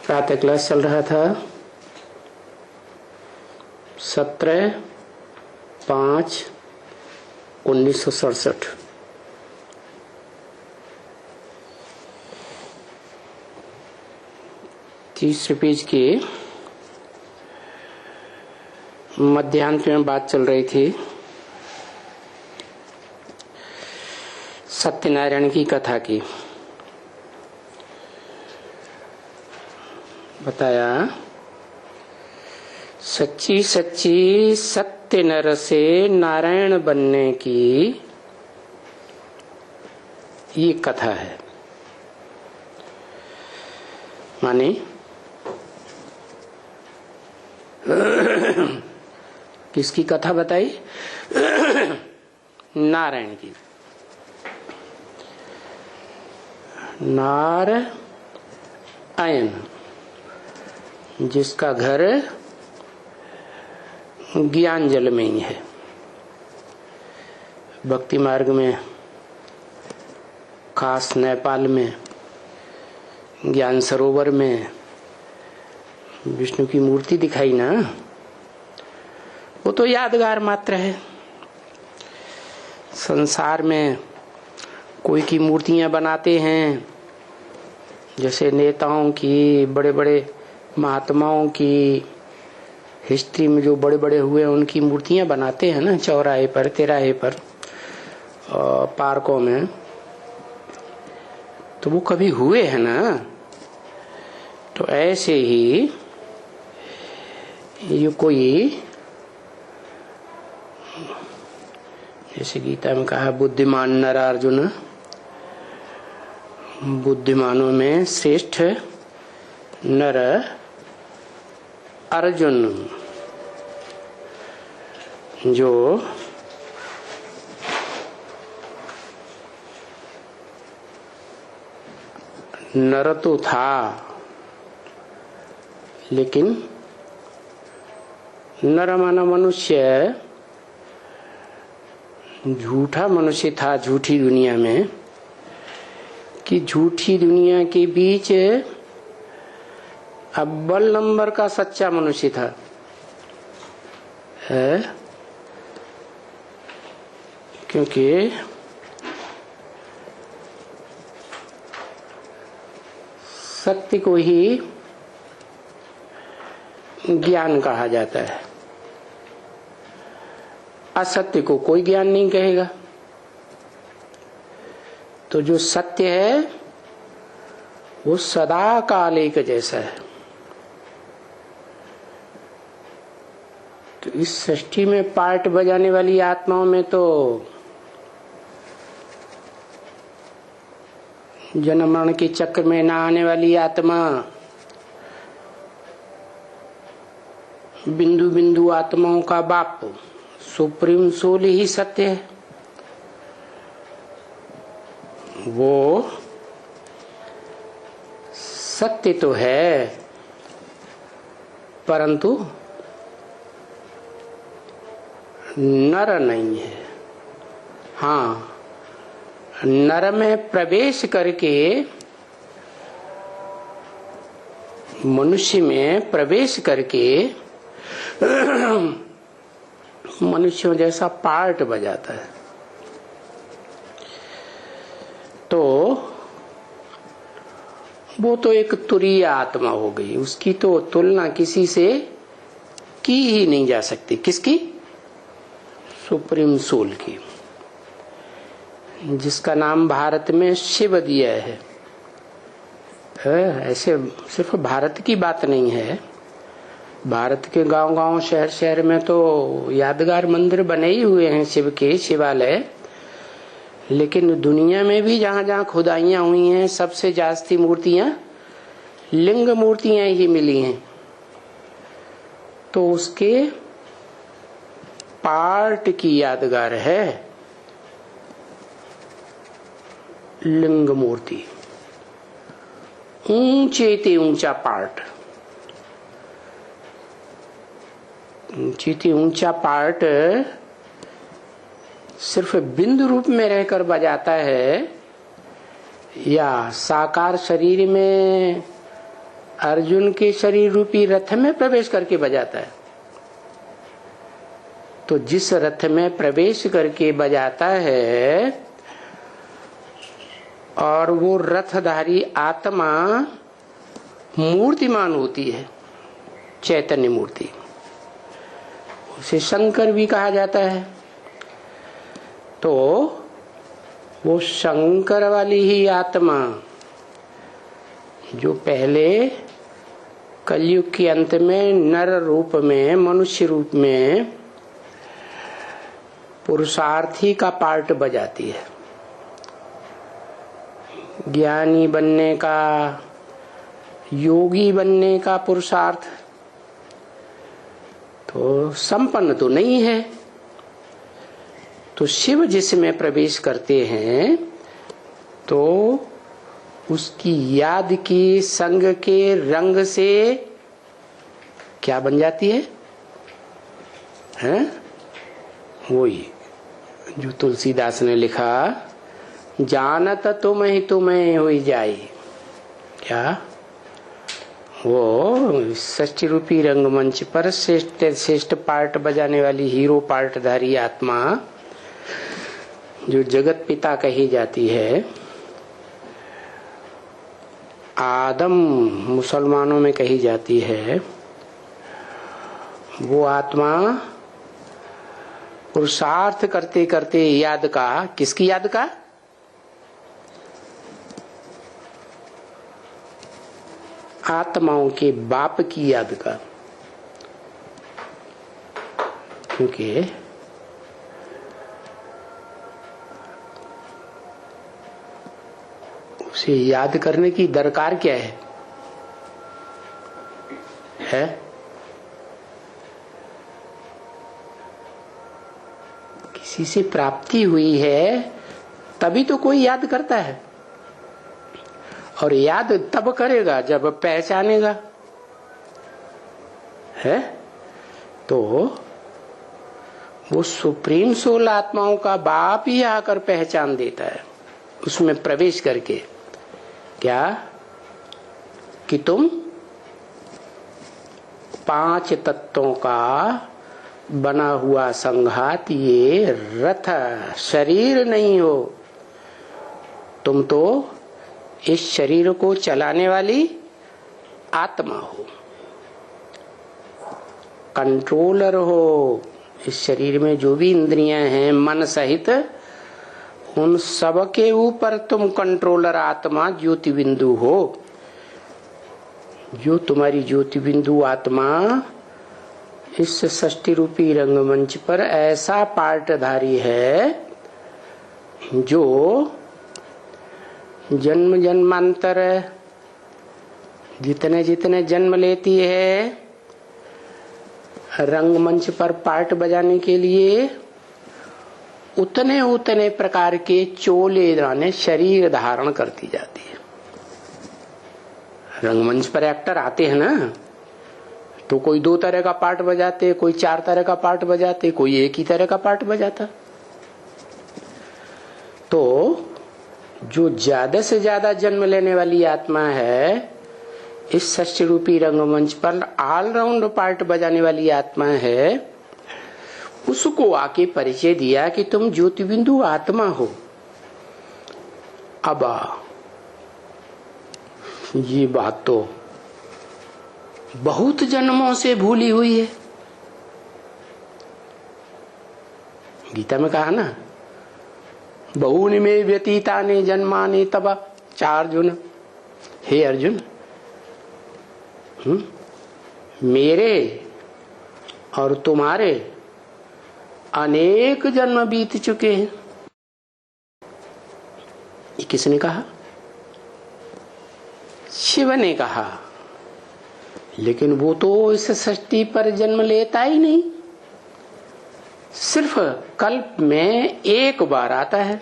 प्रातः क्लास चल रहा था 17/5/1967। तीसरे पेज के मध्यांत में बात चल रही थी सत्यनारायण की कथा की। बताया सच्ची सच्ची सत्य नर से नारायण बनने की ये कथा है। माने किसकी कथा बताई? नारायण की। नारायण जिसका घर ज्ञान जल में ही है। भक्ति मार्ग में खास नेपाल में ज्ञान सरोवर में विष्णु की मूर्ति दिखाई ना, वो तो यादगार मात्र है। संसार में कोई की मूर्तियां बनाते हैं, जैसे नेताओं की, बड़े बड़े महात्माओं की हिस्ट्री में जो बड़े बड़े हुए उनकी मूर्तियां बनाते हैं ना, चौराहे पर, तिराहे पर, पार्कों में। तो वो कभी हुए हैं ना। तो ऐसे ही ये कोई, जैसे गीता में कहा बुद्धिमान नर अर्जुन, बुद्धिमानों में श्रेष्ठ नर अर्जुन, जो नर तो था लेकिन नर माना मनुष्य, झूठा मनुष्य था झूठी दुनिया में, कि झूठी दुनिया के बीच अव्वल नंबर का सच्चा मनुष्य था। है क्योंकि सत्य को ही ज्ञान कहा जाता है, असत्य को कोई ज्ञान नहीं कहेगा। तो जो सत्य है वो सदा काल एक जैसा है। तो इस सृष्टि में पार्ट बजाने वाली आत्माओं में तो जन्म मरण के चक्र में ना आने वाली आत्मा, बिंदु बिंदु आत्माओं का बाप सुप्रीम सोल ही सत्य है। वो सत्य तो है परंतु नर नहीं है। हाँ, नर में प्रवेश करके, मनुष्य में प्रवेश करके मनुष्यों जैसा पार्ट बजाता है। तो वो तो एक तुरीय आत्मा हो गई, उसकी तो तुलना किसी से की ही नहीं जा सकती। किसकी? सुप्रीम सोल की, जिसका नाम भारत में शिव दिया है। ऐसे सिर्फ भारत की बात नहीं है, भारत के गांव गांव शहर शहर में तो यादगार मंदिर बने ही हुए हैं शिव के, शिवालय। लेकिन दुनिया में भी जहां जहां खुदाइयां हुई हैं, सबसे जास्ती मूर्तियां लिंग मूर्तियां ही मिली हैं। तो उसके पार्ट की यादगार है लिंग मूर्ति, ऊंचे ते ऊंचा पार्ट, ऊंची ते ऊंचा पार्ट सिर्फ बिंदु रूप में रहकर बजाता है या साकार शरीर में अर्जुन के शरीर रूपी रथ में प्रवेश करके बजाता है। तो जिस रथ में प्रवेश करके बजाता है और वो रथधारी आत्मा मूर्तिमान होती है, चैतन्य मूर्ति, उसे शंकर भी कहा जाता है। तो वो शंकर वाली ही आत्मा जो पहले कलयुग के अंत में नर रूप में, मनुष्य रूप में पुरुषार्थी का पार्ट बजाती है, ज्ञानी बनने का, योगी बनने का पुरुषार्थ तो संपन्न तो नहीं है। तो शिव जिसमें प्रवेश करते हैं तो उसकी याद की संग के रंग से क्या बन जाती है, हैं? वही जो तुलसीदास ने लिखा, जानत तुम्हें तुम्हें हो जाए। क्या वो षष्ठी रूपी रंगमंच पर श्रेष्ठ पार्ट बजाने वाली हीरो पार्टधारी आत्मा जो जगत पिता कही जाती है, आदम मुसलमानों में कही जाती है, वो आत्मा पुरुषार्थ करते करते याद का, किसकी याद का, आत्माओं के बाप की याद का। क्योंकि उसे याद करने की दरकार क्या है? किसी से प्राप्ति हुई है तभी तो कोई याद करता है, और याद तब करेगा जब पहचानेगा, है? तो वो सुप्रीम सोल आत्माओं का बाप ही आकर पहचान देता है उसमें प्रवेश करके। क्या कि तुम 5 तत्वों का बना हुआ संघात, ये रथ शरीर नहीं हो, तुम तो इस शरीर को चलाने वाली आत्मा हो, कंट्रोलर हो। इस शरीर में जो भी इंद्रियां हैं मन सहित, उन सब के ऊपर तुम कंट्रोलर आत्मा ज्योति बिंदु हो। जो तुम्हारी ज्योति बिंदु आत्मा इस षष्ठी रूपी रंगमंच पर ऐसा पार्टधारी है जो जन्म जन्मांतर जितने जितने जन्म लेती है रंगमंच पर पार्ट बजाने के लिए, उतने उतने प्रकार के चोले दाने शरीर धारण करती जाती है। रंगमंच पर एक्टर आते हैं ना, तो कोई 2 तरह का पार्ट बजाते, कोई 4 तरह का पार्ट बजाते, कोई एक ही तरह का पार्ट बजाता। तो जो ज्यादा से ज्यादा जन्म लेने वाली आत्मा है, इस षष्ठी रूपी रंगमंच पर ऑलराउंड पार्ट बजाने वाली आत्मा है, उसको आके परिचय दिया कि तुम ज्योति बिंदु आत्मा हो। अब ये बात तो बहुत जन्मों से भूली हुई है। गीता में कहा ना, बहुनि में व्यतीतानि जन्मानि तब चार्जुन। हे अर्जुन, मेरे और तुम्हारे अनेक जन्म बीत चुके हैं। ये किसने कहा? शिव ने कहा। लेकिन वो तो इस सृष्टि पर जन्म लेता ही नहीं, सिर्फ कल्प में एक बार आता है,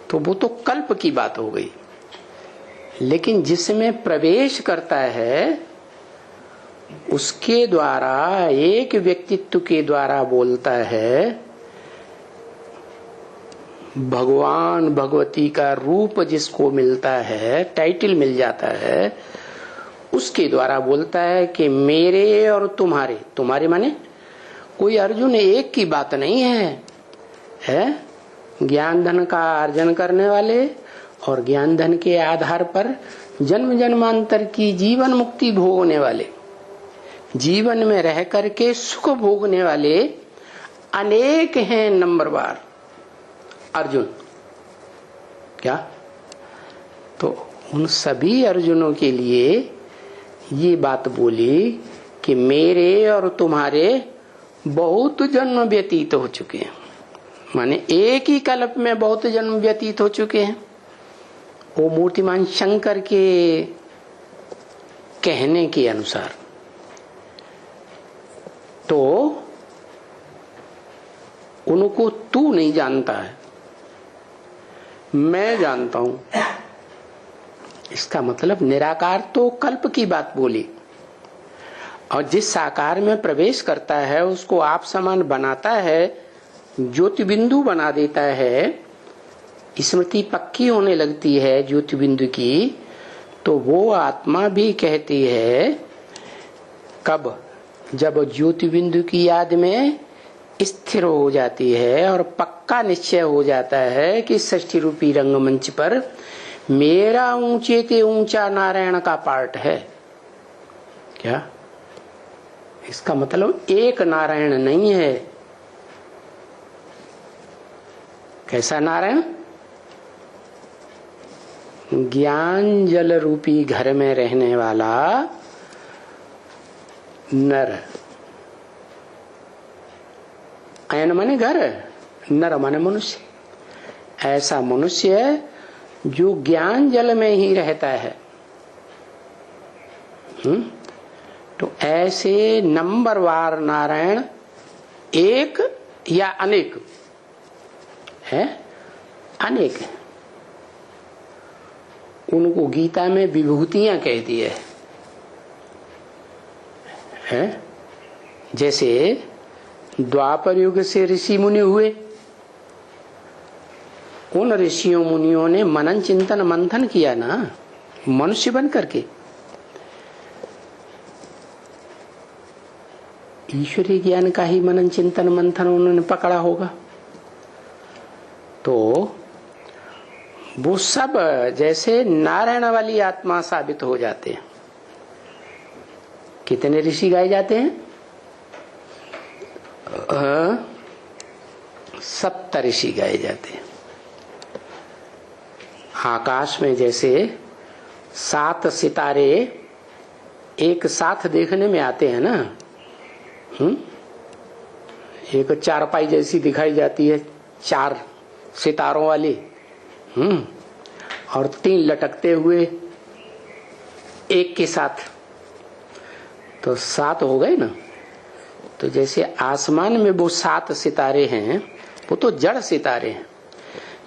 तो वो तो कल्प की बात हो गई। लेकिन जिसमें प्रवेश करता है उसके द्वारा, एक व्यक्तित्व के द्वारा बोलता है, भगवान भगवती का रूप जिसको मिलता है, टाइटल मिल जाता है, उसके द्वारा बोलता है कि मेरे और तुम्हारे, तुम्हारे माने कोई अर्जुन एक की बात नहीं है ज्ञान धन का अर्जन करने वाले और ज्ञान धन के आधार पर जन्म जन्मांतर की जीवन मुक्ति भोगने वाले, जीवन में रह करके सुख भोगने वाले अनेक हैं नंबरवार अर्जुन। क्या? तो उन सभी अर्जुनों के लिए ये बात बोली कि मेरे और तुम्हारे बहुत जन्म व्यतीत हो चुके हैं, माने एक ही कल्प में बहुत जन्म व्यतीत हो चुके हैं। वो मूर्तिमान शंकर के कहने के अनुसार। तो उनको तू नहीं जानता है, मैं जानता हूं। इसका मतलब निराकार तो कल्प की बात बोली, और जिस साकार में प्रवेश करता है उसको आप समान बनाता है, ज्योति बिंदु बना देता है, स्मृति पक्की होने लगती है ज्योति बिंदु की, तो वो आत्मा भी कहती है कब? जब ज्योति बिंदु की याद में स्थिर हो जाती है और पक्का निश्चय हो जाता है कि षष्ठी रूपी रंगमंच पर मेरा ऊंचे से ऊंचा नारायण का पार्ट है। क्या? इसका मतलब एक नारायण नहीं है। कैसा नारायण? ज्ञान जल रूपी घर में रहने वाला नर। अयन माने घर, नर माने मनुष्य। ऐसा मनुष्य जो ज्ञान जल में ही रहता है। तो ऐसे नंबरवार नारायण एक या अनेक है? अनेक है। उनको गीता में विभूतियां कह दी है? जैसे द्वापर युग से ऋषि मुनि हुए, उन ऋषियों मुनियों ने मनन चिंतन मंथन किया ना, मनुष्य बन करके। ईश्वरीय ज्ञान का ही मनन चिंतन मंथन उन्होंने पकड़ा होगा। तो वो सब जैसे नारायण वाली आत्मा साबित हो जाते हैं। कितने ऋषि गाए जाते हैं? 70 ऋषि गाए जाते हैं। आकाश में जैसे 7 सितारे एक साथ देखने में आते हैं ना, एक चारपाई जैसी दिखाई जाती है 4 सितारों वाली, और 3 लटकते हुए एक के साथ, तो 7 हो गए ना। तो जैसे आसमान में वो 7 सितारे हैं, वो तो जड़ सितारे हैं,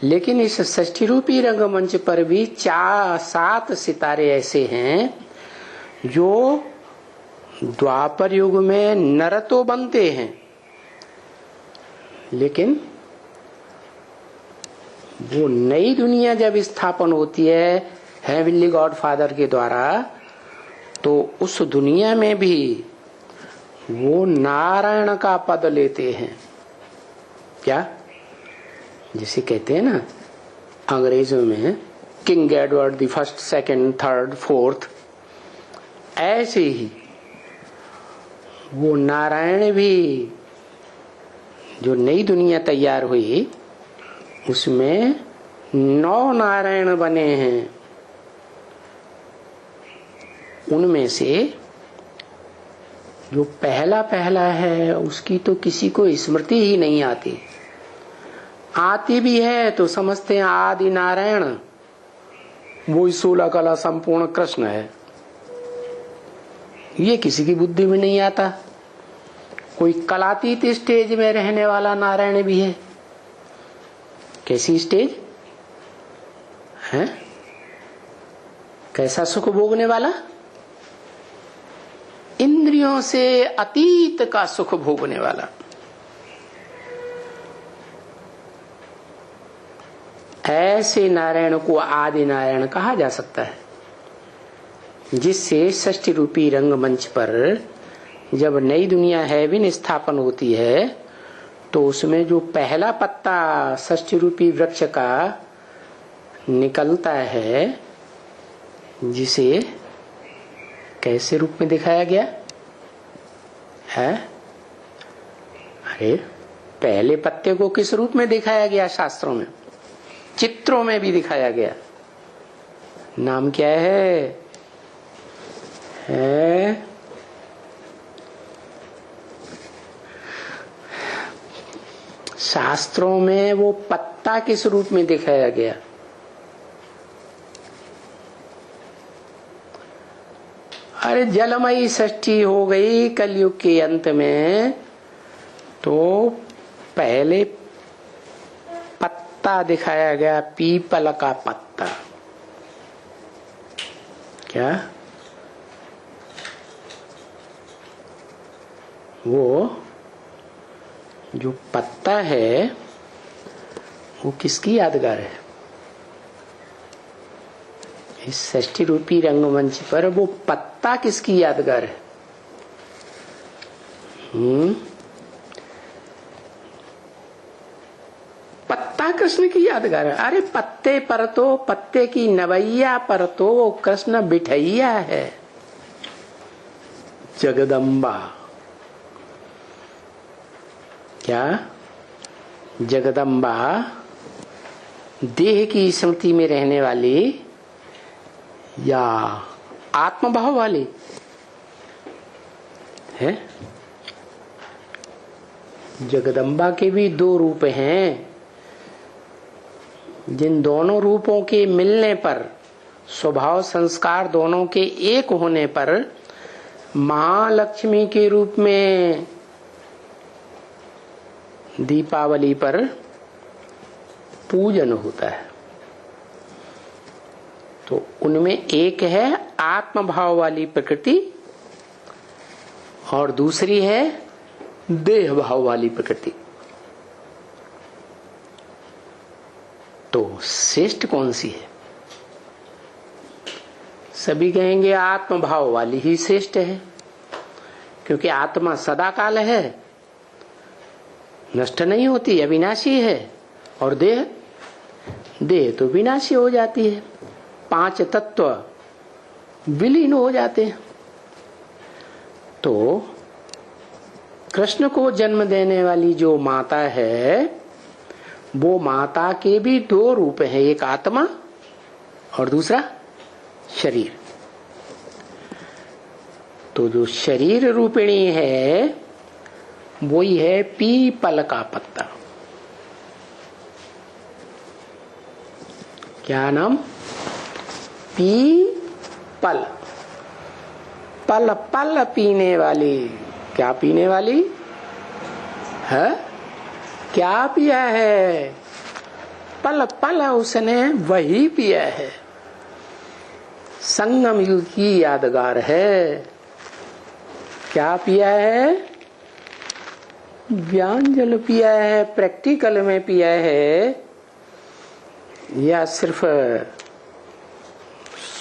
लेकिन इस षष्ठी रूपी रंगमंच पर भी 7 सितारे ऐसे हैं जो द्वापर युग में नर तो बनते हैं, लेकिन वो नई दुनिया जब स्थापन होती है हेवनली गॉड फादर के द्वारा, तो उस दुनिया में भी वो नारायण का पद लेते हैं। क्या? जिसे कहते हैं ना अंग्रेजों में king Edward the first, second, third, fourth, ऐसे ही वो नारायण भी जो नई दुनिया तैयार हुई उसमें 9 नारायण बने हैं। उनमें से जो पहला है उसकी तो किसी को स्मृति ही नहीं आती, आती भी है तो समझते हैं आदि नारायण वो 16 कला संपूर्ण कृष्ण है। ये किसी की बुद्धि में नहीं आता। कोई कलातीत स्टेज में रहने वाला नारायण भी है। कैसी स्टेज है? कैसा सुख भोगने वाला? इंद्रियों से अतीत का सुख भोगने वाला। ऐसे नारायण को आदि नारायण कहा जा सकता है। जिससे षष्ठी रूपी रंगमंच पर जब नई दुनिया हैविन स्थापन होती है तो उसमें जो पहला पत्ता षष्ठी रूपी वृक्ष का निकलता है, जिसे कैसे रूप में दिखाया गया है? अरे पहले पत्ते को किस रूप में दिखाया गया? शास्त्रों में, चित्रों में भी दिखाया गया। नाम क्या है? शास्त्रों में वो पत्ता किस रूप में दिखाया गया? अरे जलमयी षष्ठी हो गई कलयुग के अंत में, तो पहले पत्ता दिखाया गया, पीपल का पत्ता। क्या वो जो पत्ता है वो किसकी यादगार है? इस षष्ठी रूपी रंगमंच पर वो पत्ता किसकी यादगार है? पत्ता कृष्ण की यादगार है। अरे पत्ते पर तो, पत्ते की नवैया पर तो कृष्ण बिठैया है, जगदम्बा। क्या जगदम्बा देह की स्मृति में रहने वाली या आत्मभाव वाली है? जगदम्बा के भी दो रूप हैं, जिन दोनों रूपों के मिलने पर, स्वभाव संस्कार दोनों के एक होने पर महालक्ष्मी के रूप में दीपावली पर पूजन होता है। तो उनमें एक है आत्मभाव वाली प्रकृति और दूसरी है देह भाव वाली प्रकृति। तो श्रेष्ठ कौन सी है? सभी कहेंगे आत्मभाव वाली ही श्रेष्ठ है, क्योंकि आत्मा सदा काल है, नष्ट नहीं होती, अविनाशी है, और देह तो विनाशी हो जाती है। पांच तत्व विलीन हो जाते हैं। तो कृष्ण को जन्म देने वाली जो माता है, वो माता के भी दो रूप हैं, एक आत्मा और दूसरा शरीर। तो जो शरीर रूपिणी है वही है पीपल का पत्ता। क्या नाम? पीपल। पल पल पीने वाली। क्या पीने वाली है? क्या पिया है? पल पल उसने वही पिया है। संगम युग की यादगार है। क्या पिया है? ज्ञान जल पिया है, प्रैक्टिकल में पिया है, या सिर्फ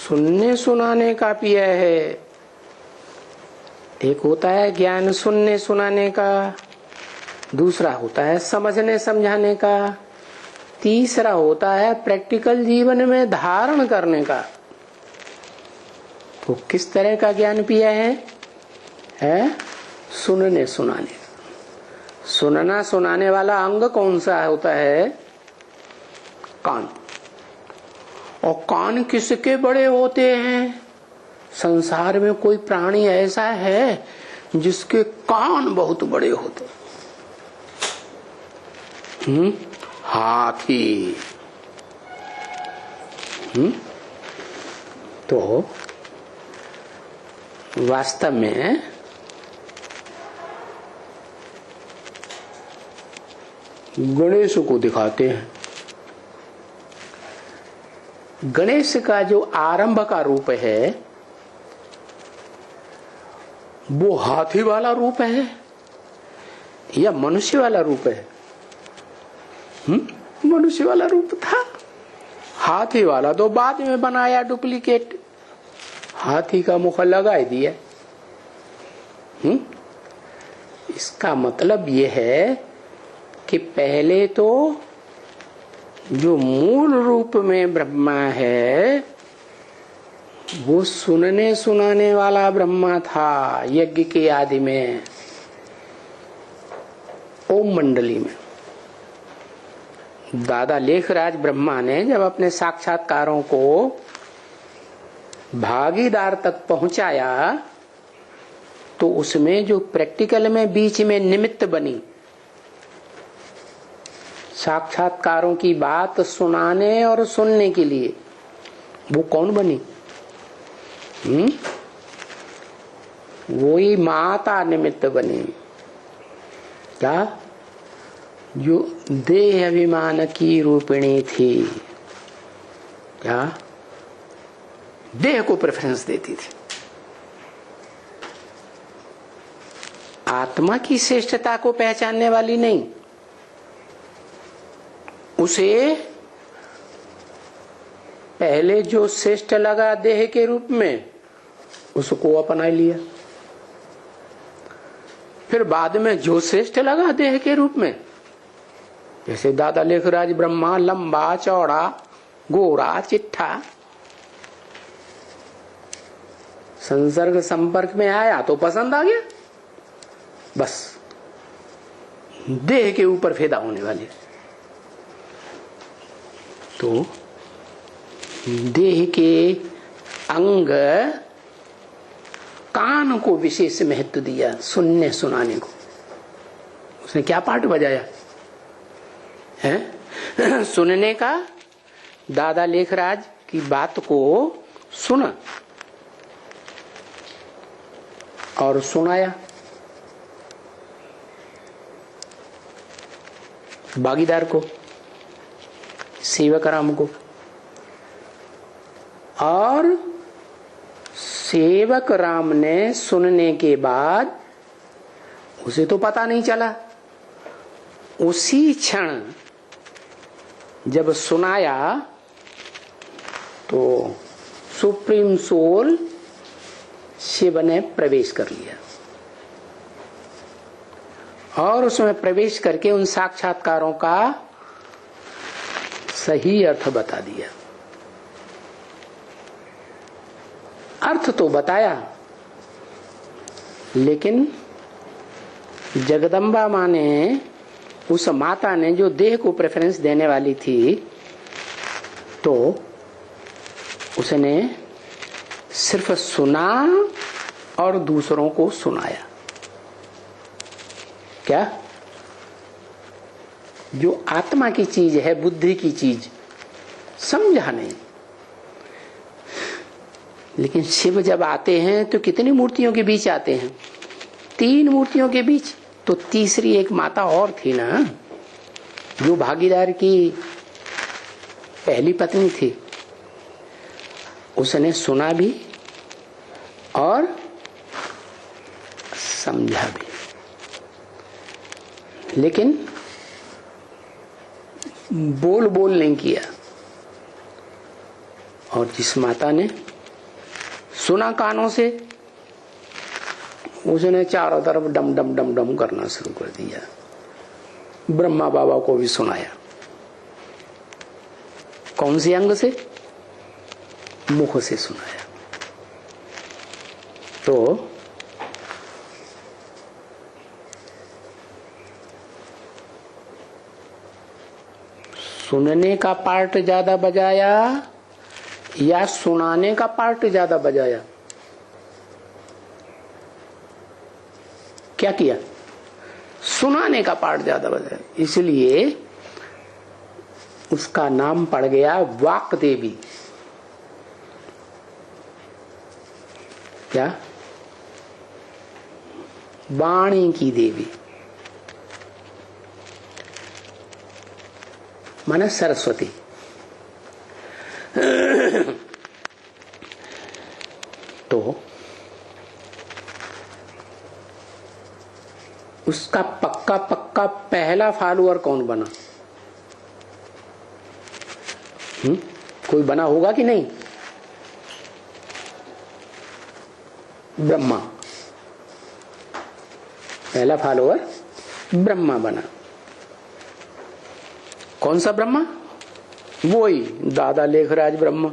सुनने सुनाने का पिया है? एक होता है ज्ञान सुनने सुनाने का, दूसरा होता है समझने समझाने का, तीसरा होता है प्रैक्टिकल जीवन में धारण करने का। तो किस तरह का ज्ञान पिया है? सुनने सुनाने। सुनना सुनाने वाला अंग कौन सा होता है? कान। और कान किसके बड़े होते हैं? संसार में कोई प्राणी ऐसा है जिसके कान बहुत बड़े होते? हाथी। तो वास्तव में गणेश को दिखाते हैं। गणेश का जो आरंभ का रूप है वो हाथी वाला रूप है या मनुष्य वाला रूप है? मनुष्य वाला रूप था। हाथी वाला तो बाद में बनाया डुप्लीकेट। हाथी का मुख लगा ही दिया। इसका मतलब यह है कि पहले तो जो मूल रूप में ब्रह्मा है वो सुनने सुनाने वाला ब्रह्मा था यज्ञ के आदि में, ओम मंडली में। दादा लेखराज ब्रह्मा ने जब अपने साक्षात्कारों को भागीदार तक पहुंचाया तो उसमें जो प्रैक्टिकल में बीच में निमित्त बनी, साक्षात्कारों की बात सुनाने और सुनने के लिए, वो कौन बनी? वही माता निमित्त बनी। क्या? जो देह अभिमान की रूपिणी थी। क्या? देह को प्रेफरेंस देती थी। आत्मा की श्रेष्ठता को पहचानने वाली नहीं, उसे पहले जो श्रेष्ठ लगा देह के रूप में उसको अपना लिया, फिर बाद में जो श्रेष्ठ लगा देह के रूप में, जैसे दादा लेखराज ब्रह्मा लंबा चौड़ा गोरा चिट्ठा, संसर्ग संपर्क में आया तो पसंद आ गया, बस देह के ऊपर फेदा होने वाली। तो देह के अंग कान को विशेष महत्व दिया, सुनने सुनाने को। उसने क्या पार्ट बजाया है? सुनने का। दादा लेखराज की बात को सुना और सुनाया। भागीदार को, सेवक राम को। और सेवक राम ने सुनने के बाद उसे तो पता नहीं चला, उसी क्षण जब सुनाया तो सुप्रीम सोल शिव ने प्रवेश कर लिया और उसमें प्रवेश करके उन साक्षात्कारों का सही अर्थ बता दिया। अर्थ तो बताया, लेकिन जगदम्बा माँ ने, उस माता ने जो देह को प्रेफरेंस देने वाली थी, तो उसने सिर्फ सुना और दूसरों को सुनाया। क्या? जो आत्मा की चीज है, बुद्धि की चीज, समझा नहीं। लेकिन शिव जब आते हैं तो कितनी मूर्तियों के बीच आते हैं? 3 मूर्तियों के बीच। तो तीसरी एक माता और थी ना, जो भागीदार की पहली पत्नी थी। उसने सुना भी और समझा भी, लेकिन बोल नहीं किया। और जिस माता ने सुना कानों से, उसने चारों तरफ डम डम डम डम करना शुरू कर दिया। ब्रह्मा बाबा को भी सुनाया। कौन से अंग से? मुख से सुनाया। तो सुनने का पार्ट ज्यादा बजाया या सुनाने का पार्ट ज्यादा बजाया? क्या किया? सुनाने का पार्ट ज्यादा बजाया। इसलिए उसका नाम पड़ गया वाक देवी। क्या? वाणी की देवी, माने सरस्वती। तो उसका पक्का पक्का पहला फॉलोअर कौन बना? कोई बना होगा कि नहीं? ब्रह्मा, पहला फॉलोअर ब्रह्मा बना। कौन सा ब्रह्मा? वही दादा लेखराज ब्रह्मा।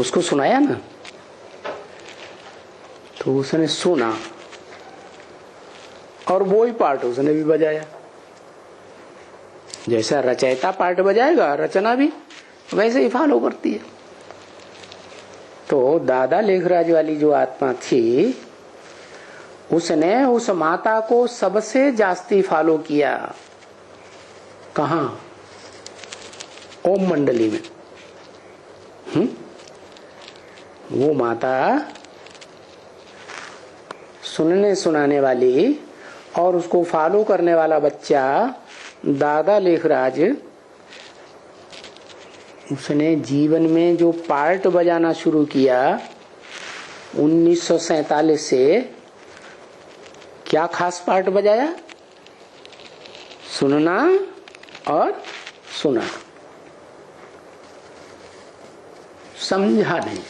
उसको सुनाया ना, तो उसने सुना और वो ही पार्ट उसने भी बजाया। जैसा रचयिता पार्ट बजाएगा, रचना भी वैसे ही फॉलो करती है। तो दादा लेखराज वाली जो आत्मा थी, उसने उस माता को सबसे जास्ती फॉलो किया। कहा? ओम मंडली में। वो माता सुनने सुनाने वाली और उसको फॉलो करने वाला बच्चा दादा लेखराज, उसने जीवन में जो पार्ट बजाना शुरू किया 1947 से, क्या खास पार्ट बजाया? सुनना और सुना, समझा नहीं।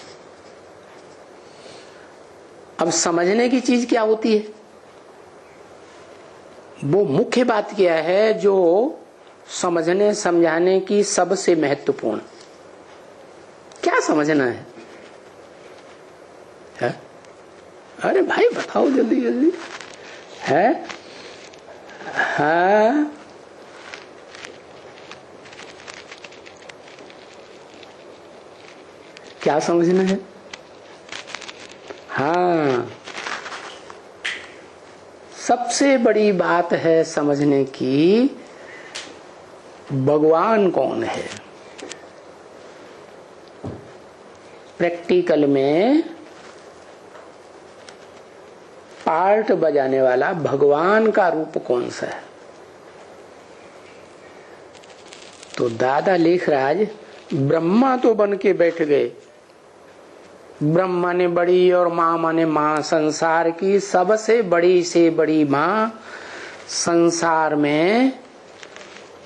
अब समझने की चीज क्या होती है? वो मुख्य बात क्या है जो समझने समझाने की सबसे महत्वपूर्ण? क्या समझना है? अरे भाई बताओ जल्दी जल्दी। है? हाँ, क्या समझना है? हाँ, सबसे बड़ी बात है समझने की, भगवान कौन है। प्रैक्टिकल में पार्ट बजाने वाला भगवान का रूप कौन सा है? तो दादा लेखराज ब्रह्मा तो बन के बैठ गए। ब्रह्मा ने बड़ी और माँ माने माँ, संसार की सबसे बड़ी से बड़ी माँ, संसार में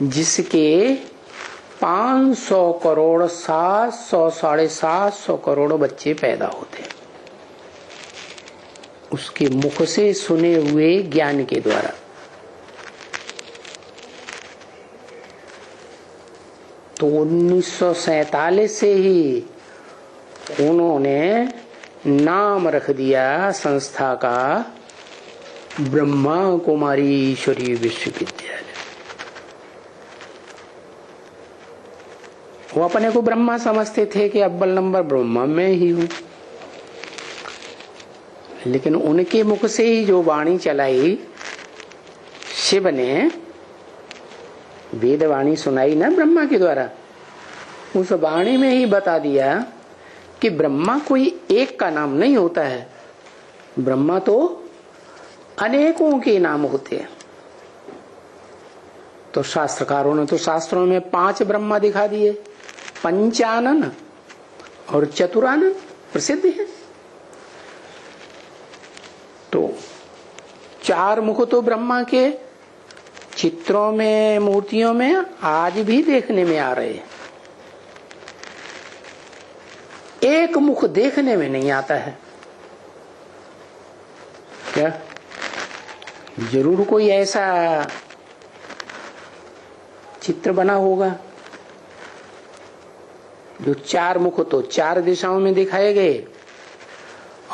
जिसके 500 करोड़ 700 750 करोड़ बच्चे पैदा होते, उसके मुख से सुने हुए ज्ञान के द्वारा। तो 1947 से ही उन्होंने नाम रख दिया संस्था का ब्रह्मा कुमारी ईश्वरीय विश्वविद्यालय। वो अपने को ब्रह्मा समझते थे कि अव्वल नंबर ब्रह्मा में ही हूं, लेकिन उनके मुख से ही जो वाणी चलाई, शिव ने वेद वाणी सुनाई ना ब्रह्मा के द्वारा, उस वाणी में ही बता दिया कि ब्रह्मा कोई एक का नाम नहीं होता है, ब्रह्मा तो अनेकों के नाम होते हैं। तो शास्त्रकारों ने तो शास्त्रों में 5 ब्रह्मा दिखा दिए, पंचानन और चतुरानन प्रसिद्ध है। तो 4 मुख तो ब्रह्मा के चित्रों में, मूर्तियों में आज भी देखने में आ रहे हैं। एक मुख देखने में नहीं आता है क्या? जरूर कोई ऐसा चित्र बना होगा जो 4 मुख तो 4 दिशाओं में दिखाए गए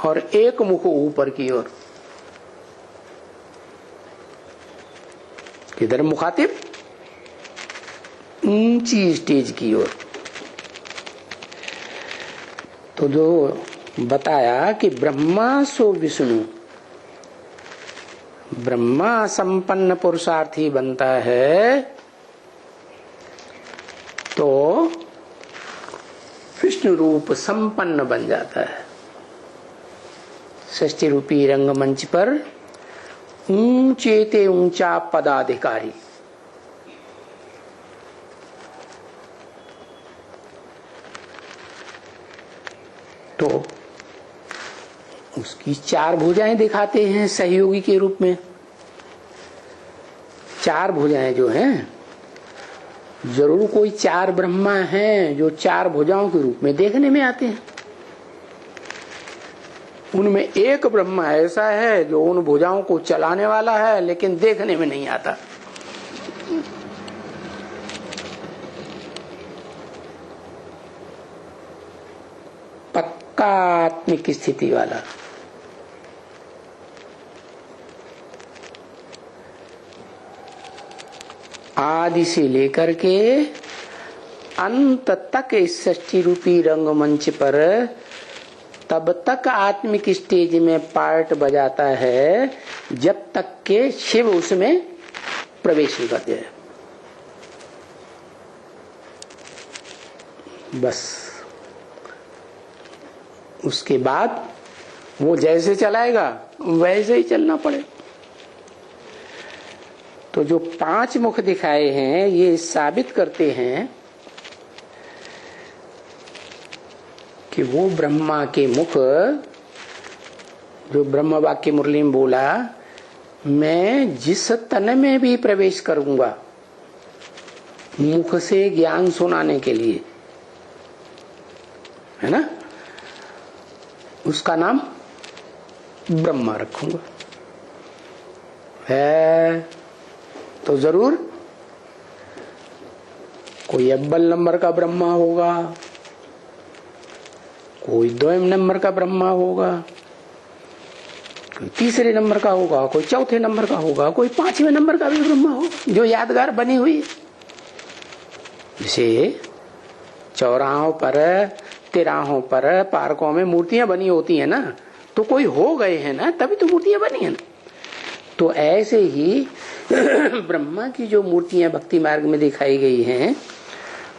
और एक मुख ऊपर की ओर। किधर मुखातिब? ऊंची स्टेज की ओर। तो जो बताया कि ब्रह्मा सो विष्णु, ब्रह्मा संपन्न पुरुषार्थी बनता है तो विष्णु रूप संपन्न बन जाता है। सृष्टि रूपी रंगमंच पर ऊंचे ते ऊंचा पदाधिकारी। तो उसकी 4 भुजाएं दिखाते हैं सहयोगी के रूप में। 4 भुजाएं जो हैं, जरूर कोई 4 ब्रह्मा हैं जो 4 भुजाओं के रूप में देखने में आते हैं। उनमें एक ब्रह्मा ऐसा है जो उन भुजाओं को चलाने वाला है, लेकिन देखने में नहीं आता। पक्का आत्मिक स्थिति वाला। आदि से लेकर के अंत तक इस सृष्टि रूपी रंगमंच पर तब तक आत्मिक स्टेज में पार्ट बजाता है जब तक के शिव उसमें प्रवेश नहीं करते हैं। बस उसके बाद वो जैसे चलाएगा वैसे ही चलना पड़े। तो जो 5 मुख दिखाए हैं ये साबित करते हैं कि वो ब्रह्मा के मुख, जो ब्रह्म वाक्य मुरली में बोला, मैं जिस तन में भी प्रवेश करूंगा मुख से ज्ञान सुनाने के लिए, है ना, उसका नाम ब्रह्मा रखूंगा। है तो जरूर कोई अव्वल नंबर का ब्रह्मा होगा, कोई 2 नंबर का ब्रह्मा होगा, कोई 3 नंबर का होगा, कोई 4 नंबर का होगा, कोई 5वें नंबर का भी ब्रह्मा होगा जो यादगार बनी हुई है। जैसे चौराहों पर, तिराहों पर, पार्कों में मूर्तियां बनी होती है ना, तो कोई हो गए हैं ना, तभी तो मूर्तियां बनी है ना। तो ऐसे ही ब्रह्मा की जो मूर्तियां भक्ति मार्ग में दिखाई गई हैं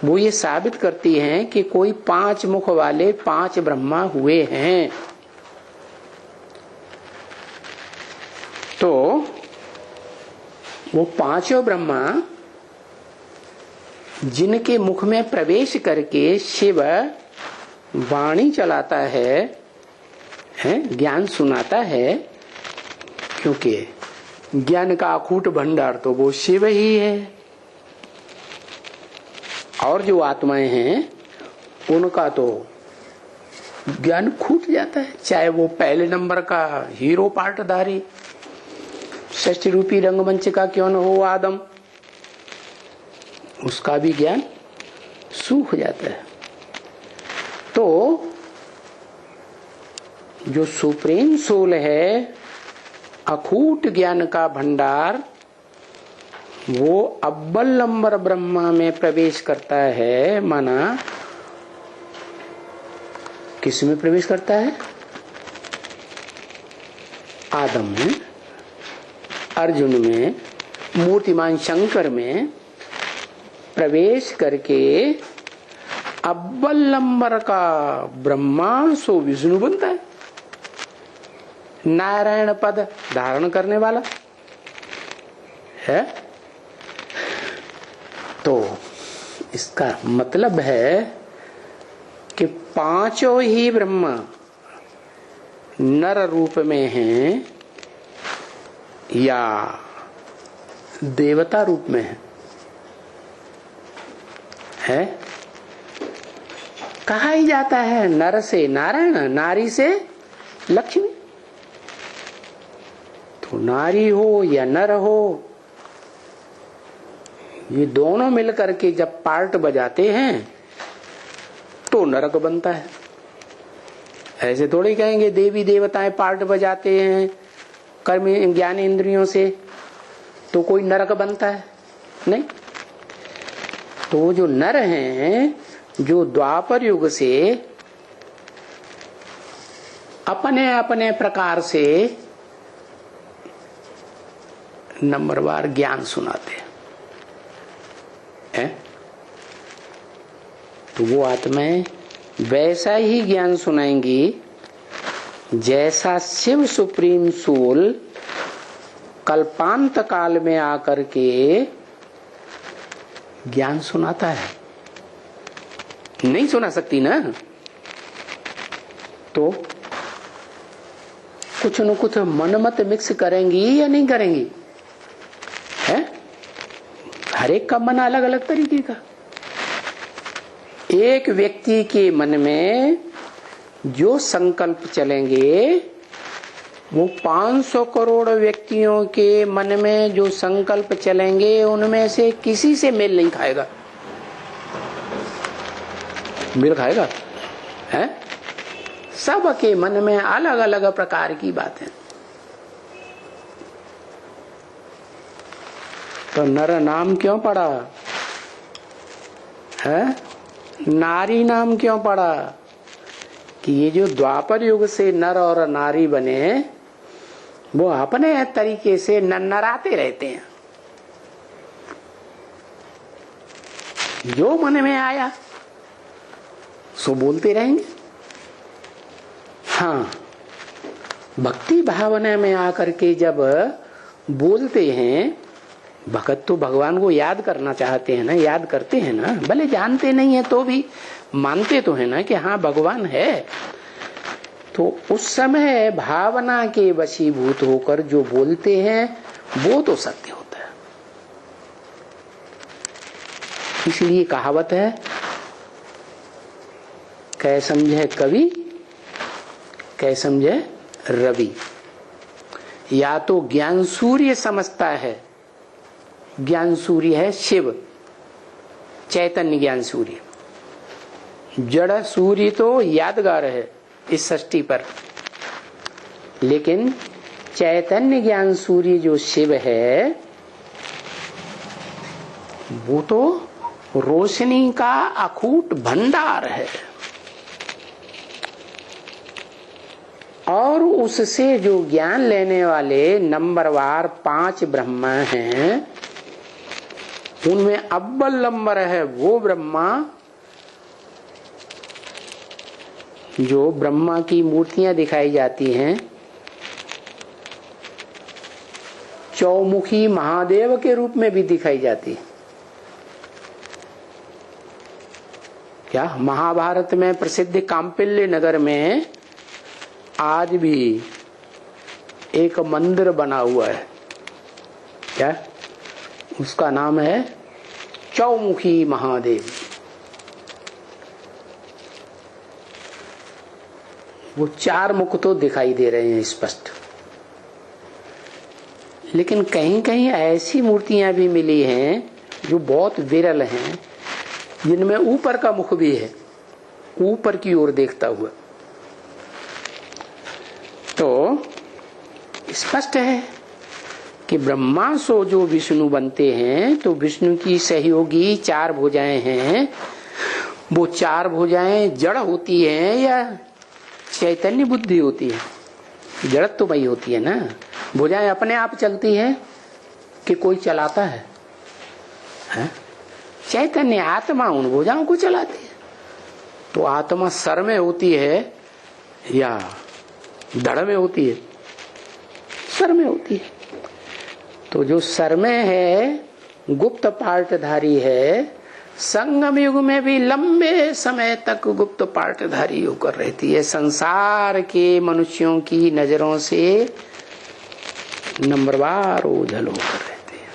वो ये साबित करती हैं कि कोई 5 मुख वाले 5 ब्रह्मा हुए हैं। तो वो 5 ब्रह्मा जिनके मुख में प्रवेश करके शिव वाणी चलाता है, ज्ञान सुनाता है, क्योंकि ज्ञान का अकूट भंडार तो वो शिव ही है। और जो आत्माएं हैं उनका तो ज्ञान खूट जाता है, चाहे वो पहले नंबर का हीरो पार्टधारी षष्ठी रूपी रंगमंच का क्यों न हो आदम, उसका भी ज्ञान सूख जाता है। तो जो सुप्रीम सोल है, अखूट ज्ञान का भंडार, वो अव्वल नंबर ब्रह्मा में प्रवेश करता है। माना किस में प्रवेश करता है? आदम में, अर्जुन में, मूर्तिमान शंकर में प्रवेश करके अव्वल नंबर का ब्रह्मा सो विष्णु बनता है, नारायण पद धारण करने वाला है। तो इसका मतलब है कि 5 ही ब्रह्मा नर रूप में हैं या देवता रूप में है। कहा ही जाता है नर से नारायण, नारी से लक्ष्मी। तो नारी हो या नर हो, ये दोनों मिलकर के जब पार्ट बजाते हैं तो नरक बनता है। ऐसे थोड़ी कहेंगे देवी देवताएं पार्ट बजाते हैं कर्म ज्ञान इंद्रियों से तो कोई नरक बनता है, नहीं। तो जो नर हैं, जो द्वापर युग से अपने अपने प्रकार से नंबरवार ज्ञान सुनाते हैं, तो वो आत्माएं वैसा ही ज्ञान सुनाएंगी जैसा शिव सुप्रीम सोल कल्पांत काल में आकर के ज्ञान सुनाता है। नहीं सुना सकती ना, तो कुछ न कुछ मनमत मिक्स करेंगी या नहीं करेंगी, है? हर एक का मन अलग अलग तरीके का। एक व्यक्ति के मन में जो संकल्प चलेंगे वो 500 करोड़ व्यक्तियों के मन में जो संकल्प चलेंगे उनमें से किसी से मेल नहीं खाएगा। मेल खाएगा है? सबके मन में अलग अलग प्रकार की बातें। तो नर नाम क्यों पड़ा है? नारी नाम क्यों पड़ा? कि ये जो द्वापर युग से नर और नारी बने वो अपने तरीके से नराते रहते हैं। जो मन में आया सो बोलते रहेंगे। हाँ, भक्ति भावना में आकर के जब बोलते हैं, भगत तो भगवान को याद करना चाहते हैं ना, याद करते हैं ना, भले जानते नहीं है तो भी मानते तो है ना कि हाँ भगवान है। तो उस समय भावना के वशीभूत होकर जो बोलते हैं वो तो सत्य होता है। इसलिए कहावत है, कै समझे कवि कै समझे रवि। या तो ज्ञान सूर्य समझता है, ज्ञान सूर्य है शिव, चैतन्य ज्ञान सूर्य। जड़ सूर्य तो यादगार है इस सृष्टि पर, लेकिन चैतन्य ज्ञान सूर्य जो शिव है वो तो रोशनी का अखूट भंडार है। और उससे जो ज्ञान लेने वाले नंबरवार 5 ब्रह्मा हैं, उनमें अव्वल नंबर है वो ब्रह्मा जो ब्रह्मा की मूर्तियां दिखाई जाती हैं, चौमुखी महादेव के रूप में भी दिखाई जाती है। क्या महाभारत में प्रसिद्ध कांपिल्य नगर में आज भी एक मंदिर बना हुआ है, क्या उसका नाम है चौमुखी महादेव। वो 4 मुख तो दिखाई दे रहे हैं स्पष्ट, लेकिन कहीं कहीं ऐसी मूर्तियां भी मिली हैं जो बहुत विरल हैं, जिनमें ऊपर का मुख भी है, ऊपर की ओर देखता हुआ। तो स्पष्ट है कि ब्रह्मा सो जो विष्णु बनते हैं, तो विष्णु की सहयोगी 4 भुजाएं हैं। वो 4 भुजाएं जड़ होती हैं या चैतन्य बुद्धि होती है? जड़ तो वही होती है ना। भुजाएं अपने आप चलती है कि कोई चलाता है? चैतन्य आत्मा उन भुजाओं को चलाती है। तो आत्मा सर में होती है या धड़ में होती है? सर में होती है। तो जो सर में है गुप्त पार्टधारी है, संगम युग में भी लंबे समय तक गुप्त पार्टधारी होकर रहती है, संसार के मनुष्यों की नजरों से नंबरवार ओझल होकर रहते हैं।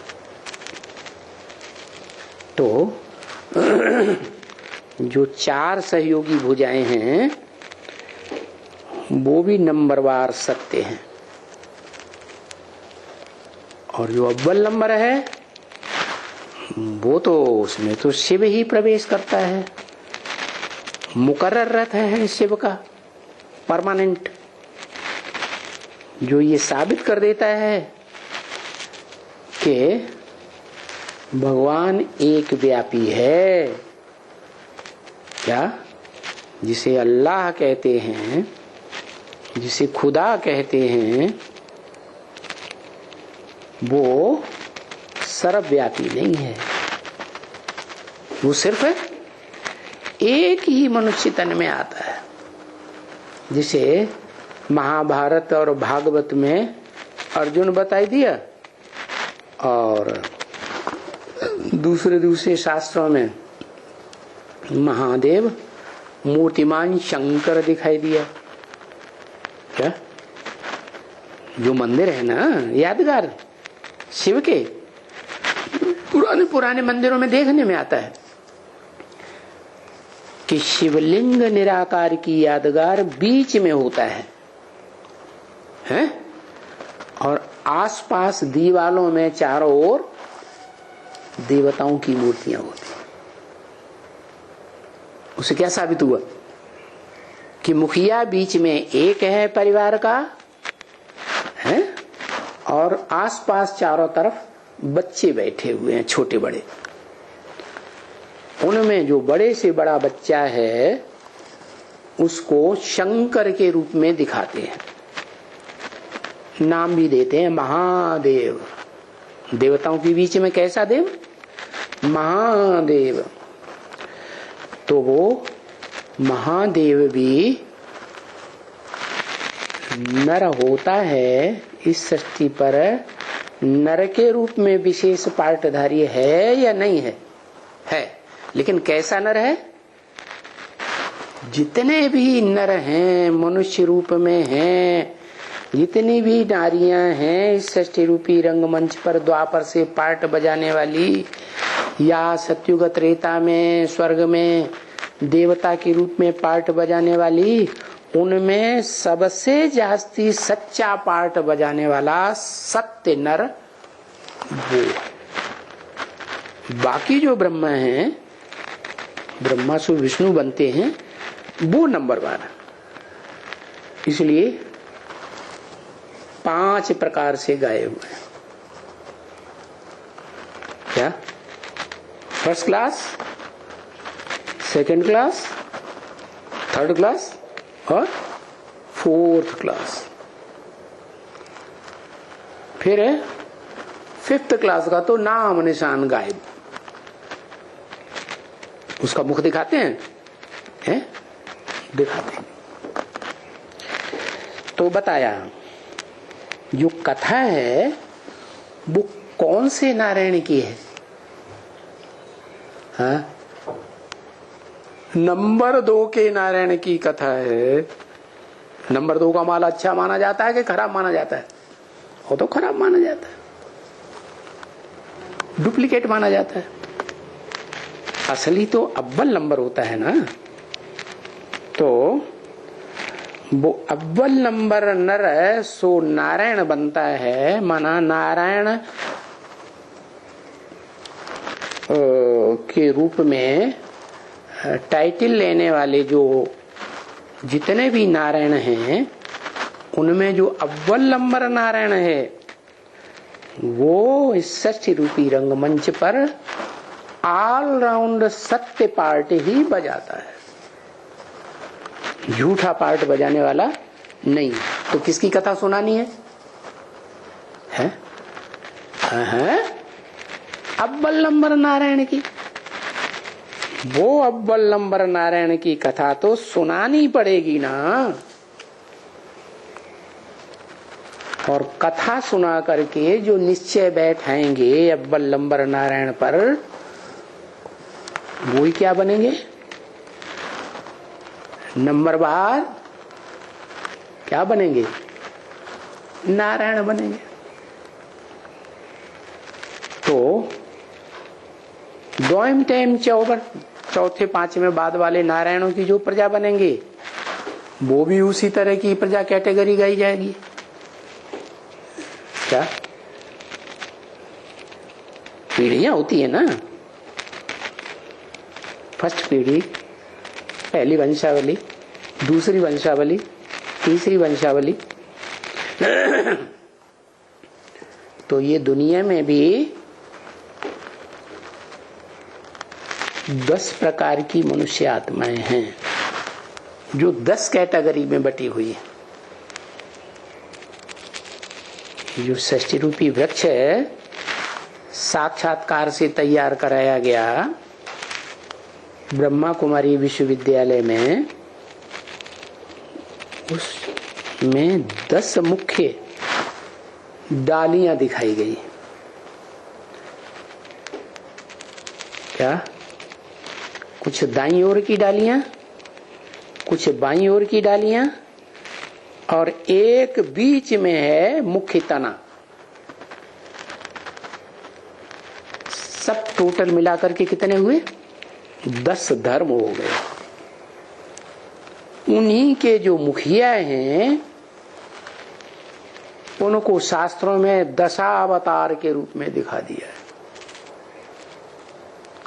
तो जो 4 सहयोगी भुजाएं हैं वो भी नंबरवार सत्य हैं। और जो अव्वल नंबर है वो तो उसमें तो शिव ही प्रवेश करता है, मुकर्रर रहता है शिव का परमानेंट, जो ये साबित कर देता है कि भगवान एक व्यापी है। क्या? जिसे अल्लाह कहते हैं, जिसे खुदा कहते हैं, वो सर्वव्यापी नहीं है। वो सिर्फ एक ही मनुष्य तन में आता है, जिसे महाभारत और भागवत में अर्जुन बताई दिया और दूसरे शास्त्रों में महादेव मूर्तिमान शंकर दिखाई दिया। क्या? जो मंदिर है ना यादगार शिव के, पुराने मंदिरों में देखने में आता है कि शिवलिंग निराकार की यादगार बीच में होता है, हैं? और आसपास दीवालों में चारों ओर देवताओं की मूर्तियां होती। उसे क्या साबित हुआ कि मुखिया बीच में एक है परिवार का, है, और आसपास चारों तरफ बच्चे बैठे हुए हैं, छोटे बड़े। उनमें जो बड़े से बड़ा बच्चा है उसको शंकर के रूप में दिखाते हैं, नाम भी देते हैं महादेव। देवताओं के बीच में कैसा देव? महादेव। तो वो महादेव भी नर होता है, इस सृष्टि पर नर के रूप में विशेष पार्टधारी है या नहीं है? है। लेकिन कैसा नर है? जितने भी नर हैं मनुष्य रूप में हैं, जितनी भी नारियां हैं इस सृष्टि रूपी रंगमंच पर द्वापर से पार्ट बजाने वाली, या सत्युग त्रेता में स्वर्ग में देवता के रूप में पार्ट बजाने वाली, उनमें सबसे जास्ती सच्चा पार्ट बजाने वाला सत्य नर वो। बाकी जो ब्रह्मा हैं, ब्रह्मा से विष्णु बनते हैं, वो नंबर 1। इसलिए 5 प्रकार से गाए हुए हैं। क्या? First class, second class, third class और फोर्थ क्लास। फिर है 5th क्लास का तो नाम निशान गायब। उसका मुख दिखाते हैं, दिखाते हैं। तो बताया जो कथा है वो कौन से नारायण की है? हाँ? नंबर 2 के नारायण की कथा है। नंबर 2 का माल अच्छा माना जाता है कि खराब माना जाता है? वो तो खराब माना जाता है, डुप्लीकेट माना जाता है। असली तो अव्वल नंबर होता है ना। तो वो अव्वल नंबर नर सो नारायण बनता है, माना नारायण के रूप में टाइटल लेने वाले जो जितने भी नारायण हैं उनमें जो अव्वल नंबर नारायण है वो इस सृष्टि रूपी रंगमंच पर ऑलराउंड सत्य पार्ट ही बजाता है, झूठा पार्ट बजाने वाला नहीं। तो किसकी कथा सुनानी है? हैं? अव्वल नंबर नारायण की। वो अव्वल नंबर नारायण की कथा तो सुनानी पड़ेगी ना। और कथा सुना करके जो निश्चय बैठाएंगे अव्वल नंबर नारायण पर, वो ही क्या बनेंगे? नंबर बाद क्या बनेंगे? नारायण बनेंगे। तो द्वैम टाइम चौथे 5वें बाद वाले नारायणों की जो प्रजा बनेंगे वो भी उसी तरह की प्रजा कैटेगरी गाई जाएगी। क्या पीढ़ियां होती है ना? फर्स्ट पीढ़ी, पहली वंशावली, दूसरी वंशावली, तीसरी वंशावली। तो ये दुनिया में भी 10 प्रकार की मनुष्य आत्माएं हैं जो 10 कैटेगरी में बटी हुई है। जो सृष्टि रूपी वृक्ष है साक्षात्कार से तैयार कराया गया ब्रह्मा कुमारी विश्वविद्यालय में, उसमें 10 मुख्य डालियां दिखाई गई। क्या? कुछ दाईं ओर की डालियां, कुछ बाईं ओर की डालियां, और एक बीच में है मुख्य तना। सब टोटल मिलाकर के कितने हुए? 10 धर्म हो गए। उन्हीं के जो मुखिया हैं उनको शास्त्रों में दशावतार के रूप में दिखा दिया है।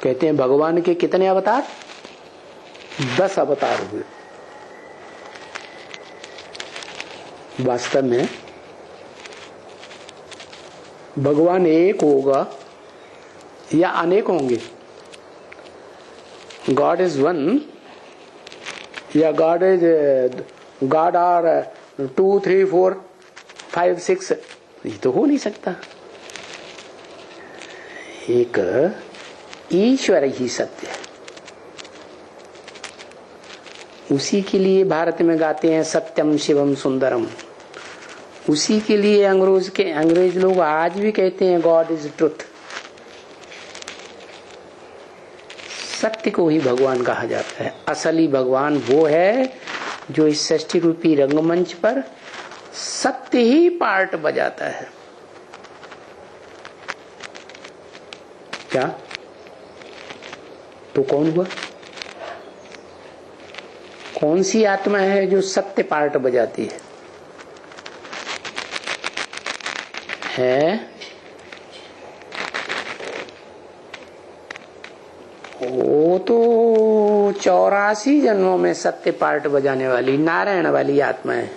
कहते हैं भगवान के कितने अवतार? 10 अवतार हुए। वास्तव में भगवान एक होगा या अनेक होंगे? गॉड इज वन या गॉड आर 2, 3, 4, 5, 6, ये तो हो नहीं सकता। एक ईश्वर ही सत्य है। उसी के लिए भारत में गाते हैं सत्यम शिवम सुंदरम। उसी के लिए अंग्रेज लोग आज भी कहते हैं गॉड इज ट्रुथ। सत्य को ही भगवान कहा जाता है। असली भगवान वो है जो इस सृष्टि रूपी रंगमंच पर सत्य ही पार्ट बजाता है। क्या? तो कौन हुआ? कौन सी आत्मा है जो सत्य पार्ट बजाती है? वो तो 84 जन्मों में सत्य पार्ट बजाने वाली नारायण वाली आत्मा है।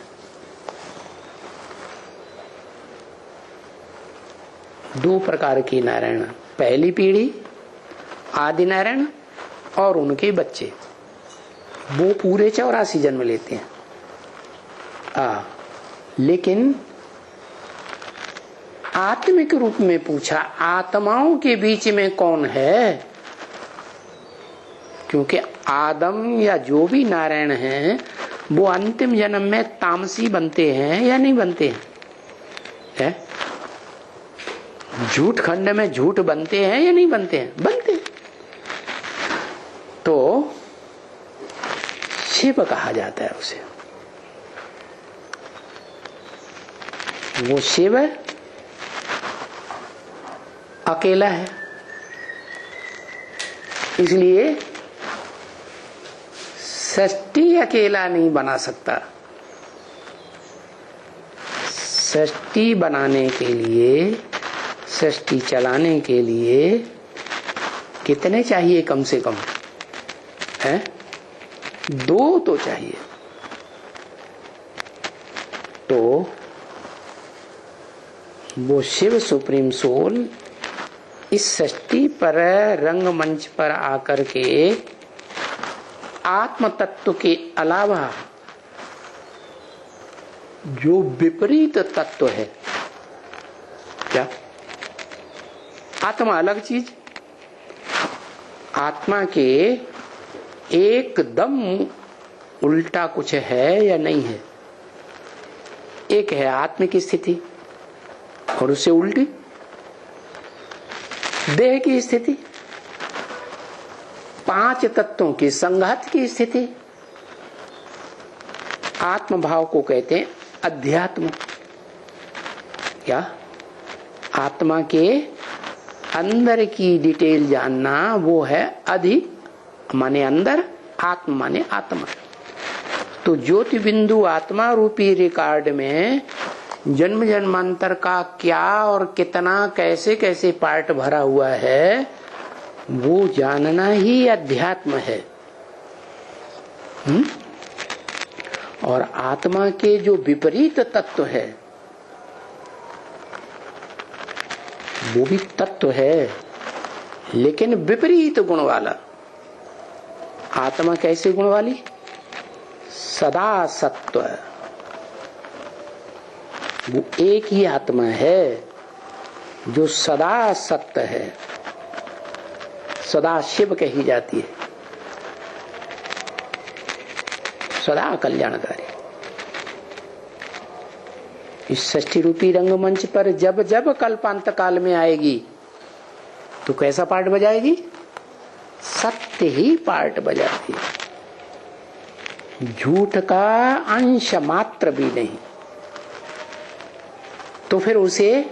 दो प्रकार की नारायण, पहली पीढ़ी आदि नारायण और उनके बच्चे, वो पूरे 84 जन्म लेते हैं। लेकिन आत्मिक रूप में पूछा आत्माओं के बीच में कौन है? क्योंकि आदम या जो भी नारायण हैं वो अंतिम जन्म में तामसी बनते हैं या नहीं बनते हैं? झूठ खंड में झूठ बनते हैं या नहीं बनते हैं? बनते हैं। तो शिव कहा जाता है उसे। वो शिव अकेला है, इसलिए सृष्टि अकेला नहीं बना सकता। सृष्टि बनाने के लिए, सृष्टि चलाने के लिए कितने चाहिए? कम से कम है 2 तो चाहिए। तो वो शिव सुप्रीम सोल इस सृष्टि पर रंगमंच पर आकर के आत्म तत्व के अलावा जो विपरीत तत्व है, क्या आत्मा अलग चीज, आत्मा के एकदम उल्टा कुछ है या नहीं है? एक है आत्मिक स्थिति और उससे उल्टी देह की स्थिति, 5 तत्वों की संघात की स्थिति। आत्म भाव को कहते हैं अध्यात्म। क्या? आत्मा के अंदर की डिटेल जानना, वो है अधि माने अंदर, आत्म माने आत्मा। तो ज्योति बिंदु आत्मा रूपी रिकॉर्ड में जन्म जन्मांतर का क्या और कितना कैसे कैसे पार्ट भरा हुआ है, वो जानना ही अध्यात्म है। और आत्मा के जो विपरीत तत्व है वो भी तत्व है, लेकिन विपरीत गुण वाला। आत्मा कैसे गुण वाली? सदा सत्व। वो एक ही आत्मा है जो सदा सत्य है, सदा शिव कही जाती है, सदा कल्याणकारी। इस सृष्टि रूपी रंगमंच पर जब जब कल्पांत काल में आएगी तो कैसा पार्ट बजाएगी? सत्य ही पार्ट बजाती है, झूठ का अंश मात्र भी नहीं। तो फिर उसे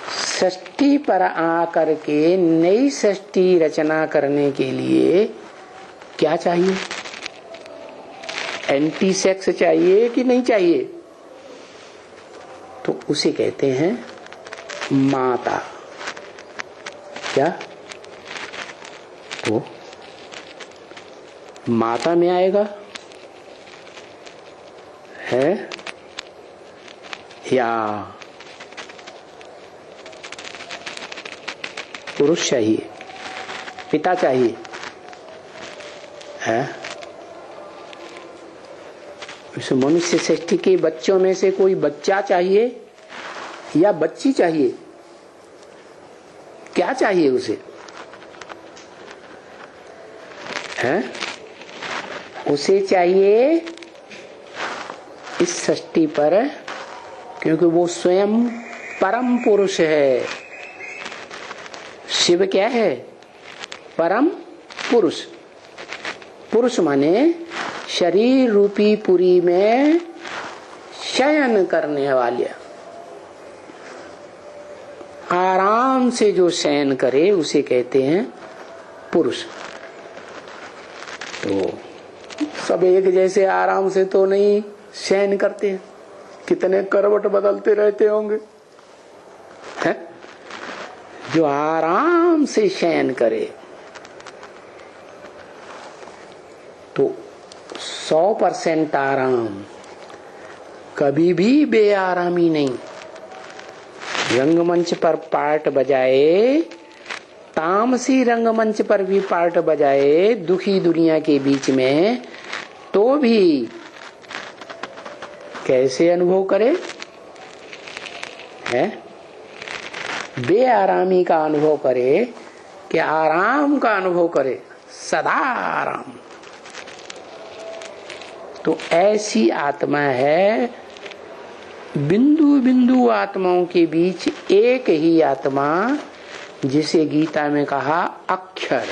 सृष्टि पर आकर के नई सृष्टि रचना करने के लिए क्या चाहिए? एंटी सेक्स चाहिए कि नहीं चाहिए? तो उसे कहते हैं माता। क्या? तो माता में आएगा है या पुरुष चाहिए, पिता चाहिए है? इस मनुष्य सृष्टि के बच्चों में से कोई बच्चा चाहिए या बच्ची चाहिए? क्या चाहिए उसे? है? उसे चाहिए इस सृष्टि पर, क्योंकि वो स्वयं परम पुरुष है। शिव क्या है? परम पुरुष। पुरुष माने शरीर रूपी पुरी में शयन करने वाले, आराम से जो शयन करे उसे कहते हैं पुरुष। तो सब एक जैसे आराम से तो नहीं शयन करते हैं, कितने करवट बदलते रहते होंगे है? जो आराम से शयन करे तो 100% आराम, कभी भी बेआरामी नहीं। रंगमंच पर पार्ट बजाए, तामसी रंगमंच पर भी पार्ट बजाए दुखी दुनिया के बीच में, तो भी कैसे अनुभव करे है? बेआरामी का अनुभव करे कि आराम का अनुभव करे, सदा आराम। तो ऐसी आत्मा है, बिंदु बिंदु आत्माओं के बीच एक ही आत्मा, जिसे गीता में कहा अक्षर,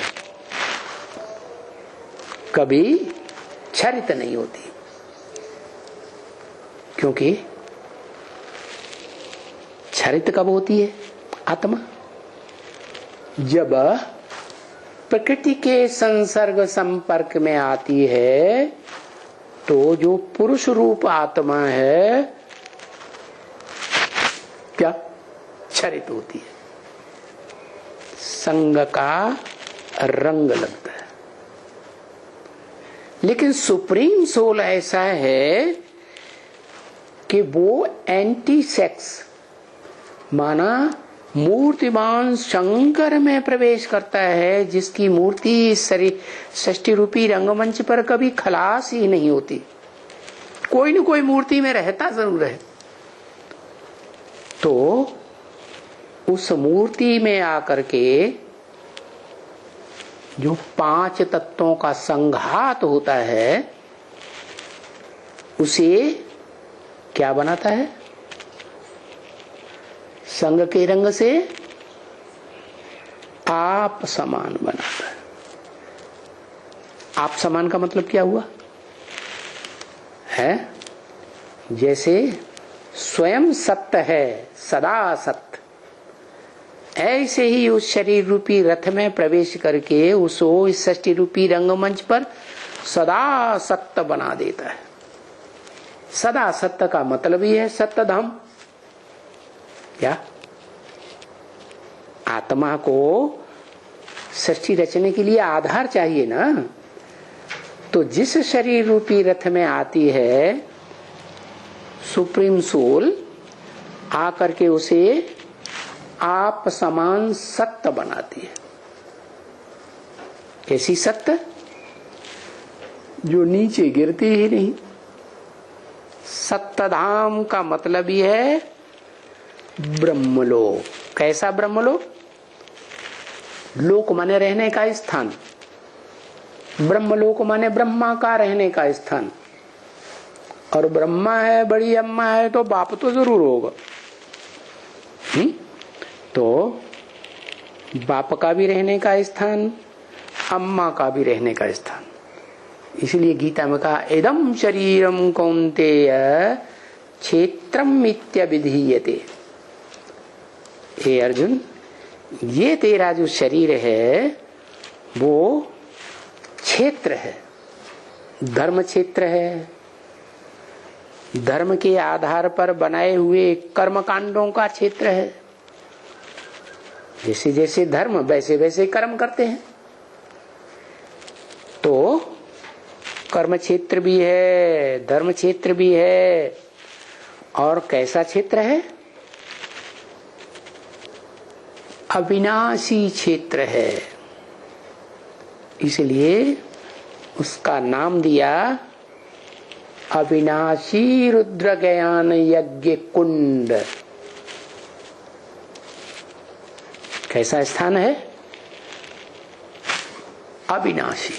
कभी क्षरित नहीं होती। क्योंकि क्षरित कब होती है आत्मा? जब प्रकृति के संसर्ग संपर्क में आती है, तो जो पुरुष रूप आत्मा है क्या क्षरित होती है, संग का रंग लगता है। लेकिन सुप्रीम सोल ऐसा है कि वो एंटी सेक्स, माना मूर्तिमान शंकर में प्रवेश करता है, जिसकी मूर्ति शरीर षष्टि रूपी रंगमंच पर कभी खलास ही नहीं होती, कोई न कोई मूर्ति में रहता जरूर है। तो उस मूर्ति में आकर के जो 5 तत्वों का संघात होता है, उसे क्या बनाता है? संग के रंग से आप समान बनाता है। आप समान का मतलब क्या हुआ है? जैसे स्वयं सत्य है, सदा सत्य, ऐसे ही उस शरीर रूपी रथ में प्रवेश करके उसको इस सृष्टि रूपी रंगमंच पर सदा सत्य बना देता है। सदा सत्य का मतलब ही है सत्य धाम। क्या? आत्मा को सृष्टि रचने के लिए आधार चाहिए ना। तो जिस शरीर रूपी रथ में आती है सुप्रीम सोल, आकर के उसे आप समान सत्य बनाती है। कैसी सत्य? जो नीचे गिरती ही नहीं। सत्यधाम का मतलब ही है ब्रह्मलोक। कैसा ब्रह्मलोक? लोक माने रहने का स्थान, ब्रह्मलोक माने ब्रह्मा का रहने का स्थान। और ब्रह्मा है, बड़ी अम्मा है, तो बाप तो जरूर होगा। तो बाप का भी रहने का स्थान, अम्मा का भी रहने का स्थान। इसलिए गीता में कहा इदम शरीरम कौन्तेय क्षेत्रम इत्यभिधीयते। हे अर्जुन, ये तेरा जो शरीर है वो क्षेत्र है। धर्म क्षेत्र है, धर्म के आधार पर बनाए हुए कर्म कांडों का क्षेत्र है। जैसे जैसे धर्म वैसे वैसे कर्म करते हैं। तो कर्म क्षेत्र भी है, धर्म क्षेत्र भी है, और कैसा क्षेत्र है? अविनाशी क्षेत्र है। इसलिए उसका नाम दिया अविनाशी रुद्र ज्ञान यज्ञ कुंड। कैसा स्थान है? अविनाशी।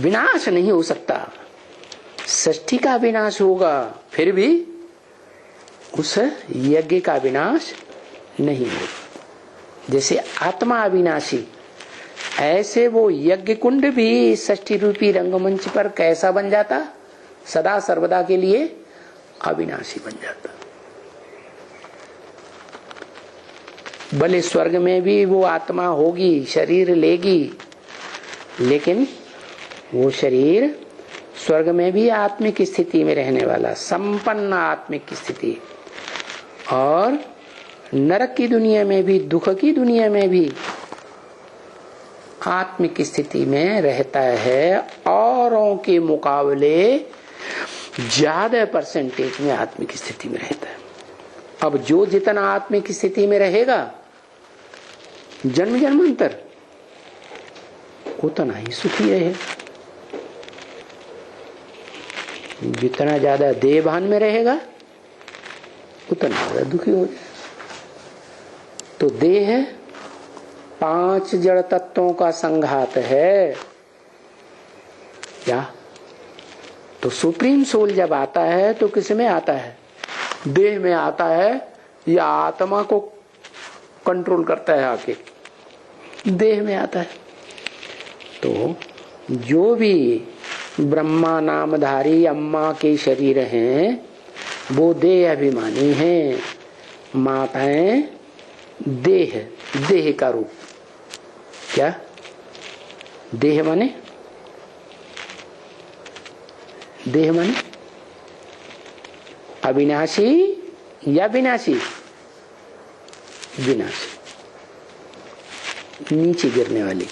विनाश नहीं हो सकता, सृष्टि का विनाश होगा, फिर भी उस यज्ञ का विनाश नहीं होगा। जैसे आत्मा अविनाशी, ऐसे वो यज्ञ कुंड भी सृष्टि रूपी रंगमंच पर कैसा बन जाता? सदा सर्वदा के लिए अविनाशी बन जाता। भले स्वर्ग में भी वो आत्मा होगी, शरीर लेगी, लेकिन वो शरीर स्वर्ग में भी आत्मिक स्थिति में रहने वाला, संपन्न आत्मिक स्थिति, और नरक की दुनिया में भी, दुख की दुनिया में भी आत्मिक स्थिति में रहता है। औरों के मुकाबले ज्यादा परसेंटेज में आत्मिक स्थिति में रहता है। अब जो जितना आत्मिक स्थिति में रहेगा जन्म जन्मांतर, उतना ही सुखी रहे। जितना ज्यादा देह भान में रहेगा उतना ज्यादा दुखी हो जाए। तो देह 5 जड़ तत्वों का संघात है क्या? तो सुप्रीम सोल जब आता है तो किस में आता है? देह में आता है, या आत्मा को कंट्रोल करता है आके? देह में आता है। तो जो भी ब्रह्मा नामधारी अम्मा के शरीर हैं वो देह अभिमानी हैं। माताएं देह, देह का रूप। क्या देह माने? देह माने अविनाशी या विनाशी? विनाशी, नीचे गिरने वाली।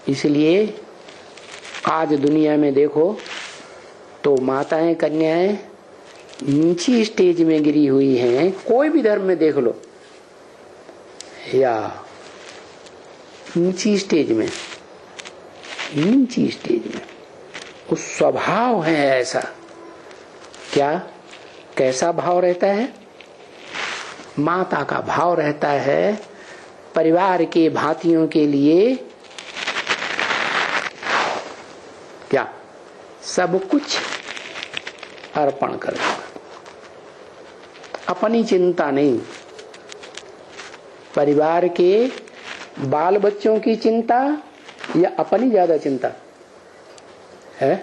इसलिए आज दुनिया में देखो तो माताएं, कन्याएं नीची स्टेज में गिरी हुई हैं। कोई भी धर्म में देख लो, या नीची स्टेज में, नीची स्टेज में। उस स्वभाव है ऐसा। क्या कैसा भाव रहता है? माता का भाव रहता है परिवार के भांतियों के लिए क्या सब कुछ अर्पण कर देना। अपनी चिंता नहीं, परिवार के बाल बच्चों की चिंता या अपनी ज्यादा चिंता है?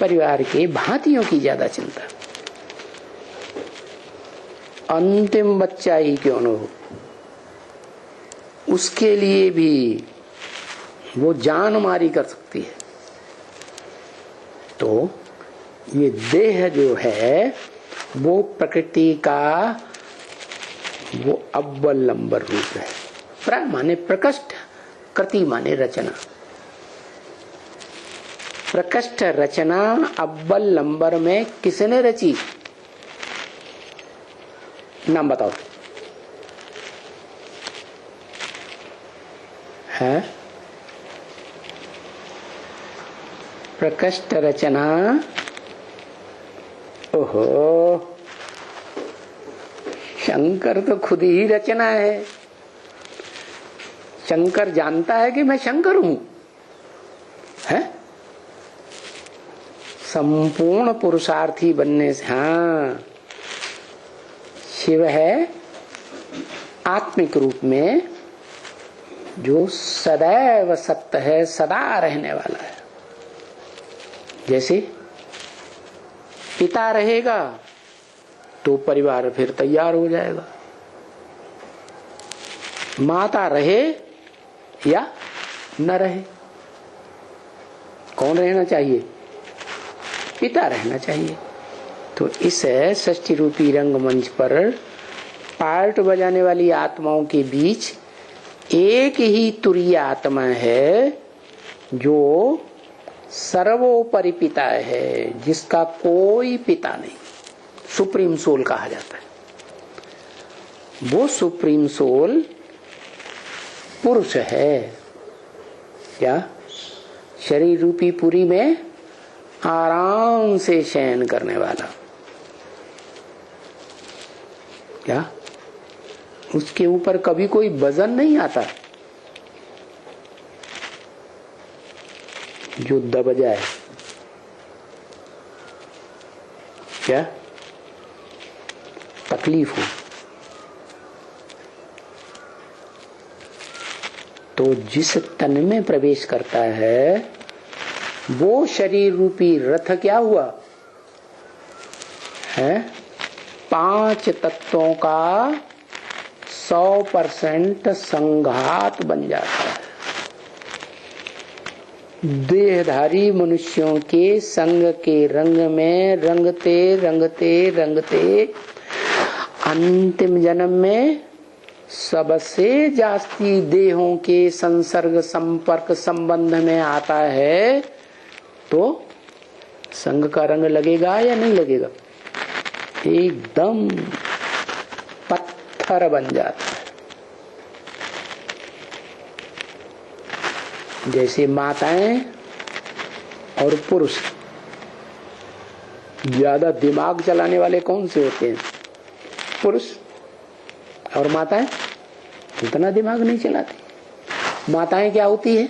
परिवार के भांतियों की ज्यादा चिंता। अंतिम बच्चा ही क्यों न हो, उसके लिए भी वो जान मारी कर सकती है। तो ये देह जो है वो प्रकृति का वो अव्वल नंबर रूप है। प्र माने प्रकृष्ट, कृति माने रचना। प्रकृष्ट रचना अव्वल नंबर में किसने रची? नाम बताओ। है प्रकृष्ट रचना? ओहो, शंकर तो खुद ही रचना है। शंकर जानता है कि मैं शंकर हूं, है? संपूर्ण पुरुषार्थी बनने से, हाँ, शिव है आत्मिक रूप में जो सदैव सत्य है, सदा रहने वाला है। जैसे पिता रहेगा तो परिवार फिर तैयार हो जाएगा। माता रहे या न रहे। कौन रहना चाहिए? पिता रहना चाहिए। तो इस षष्ठी रूपी रंगमंच पर पार्ट बजाने वाली आत्माओं के बीच एक ही तुरीय आत्मा है जो सर्वोपरि पिता है, जिसका कोई पिता नहीं। सुप्रीम सोल कहा जाता है। वो सुप्रीम सोल पुरुष है। क्या? शरीर रूपी पुरी में आराम से शयन करने वाला। क्या? उसके ऊपर कभी कोई वजन नहीं आता जो दब जाए। क्या? तकलीफ हो तो जिस तन में प्रवेश करता है वो शरीर रूपी रथ क्या हुआ है? 5 तत्वों का 100% संघात बन जाता है। देहधारी मनुष्यों के संग के रंग में रंगते रंगते रंगते अंतिम जन्म में सबसे जास्ती देहों के संसर्ग संपर्क संबंध में आता है तो संग का रंग लगेगा या नहीं लगेगा? एकदम पत्थर बन जाता है। जैसे माताएं और पुरुष, ज्यादा दिमाग चलाने वाले कौन से होते हैं? पुरुष। और माताएं उतना दिमाग नहीं चलाती। माताएं क्या होती है?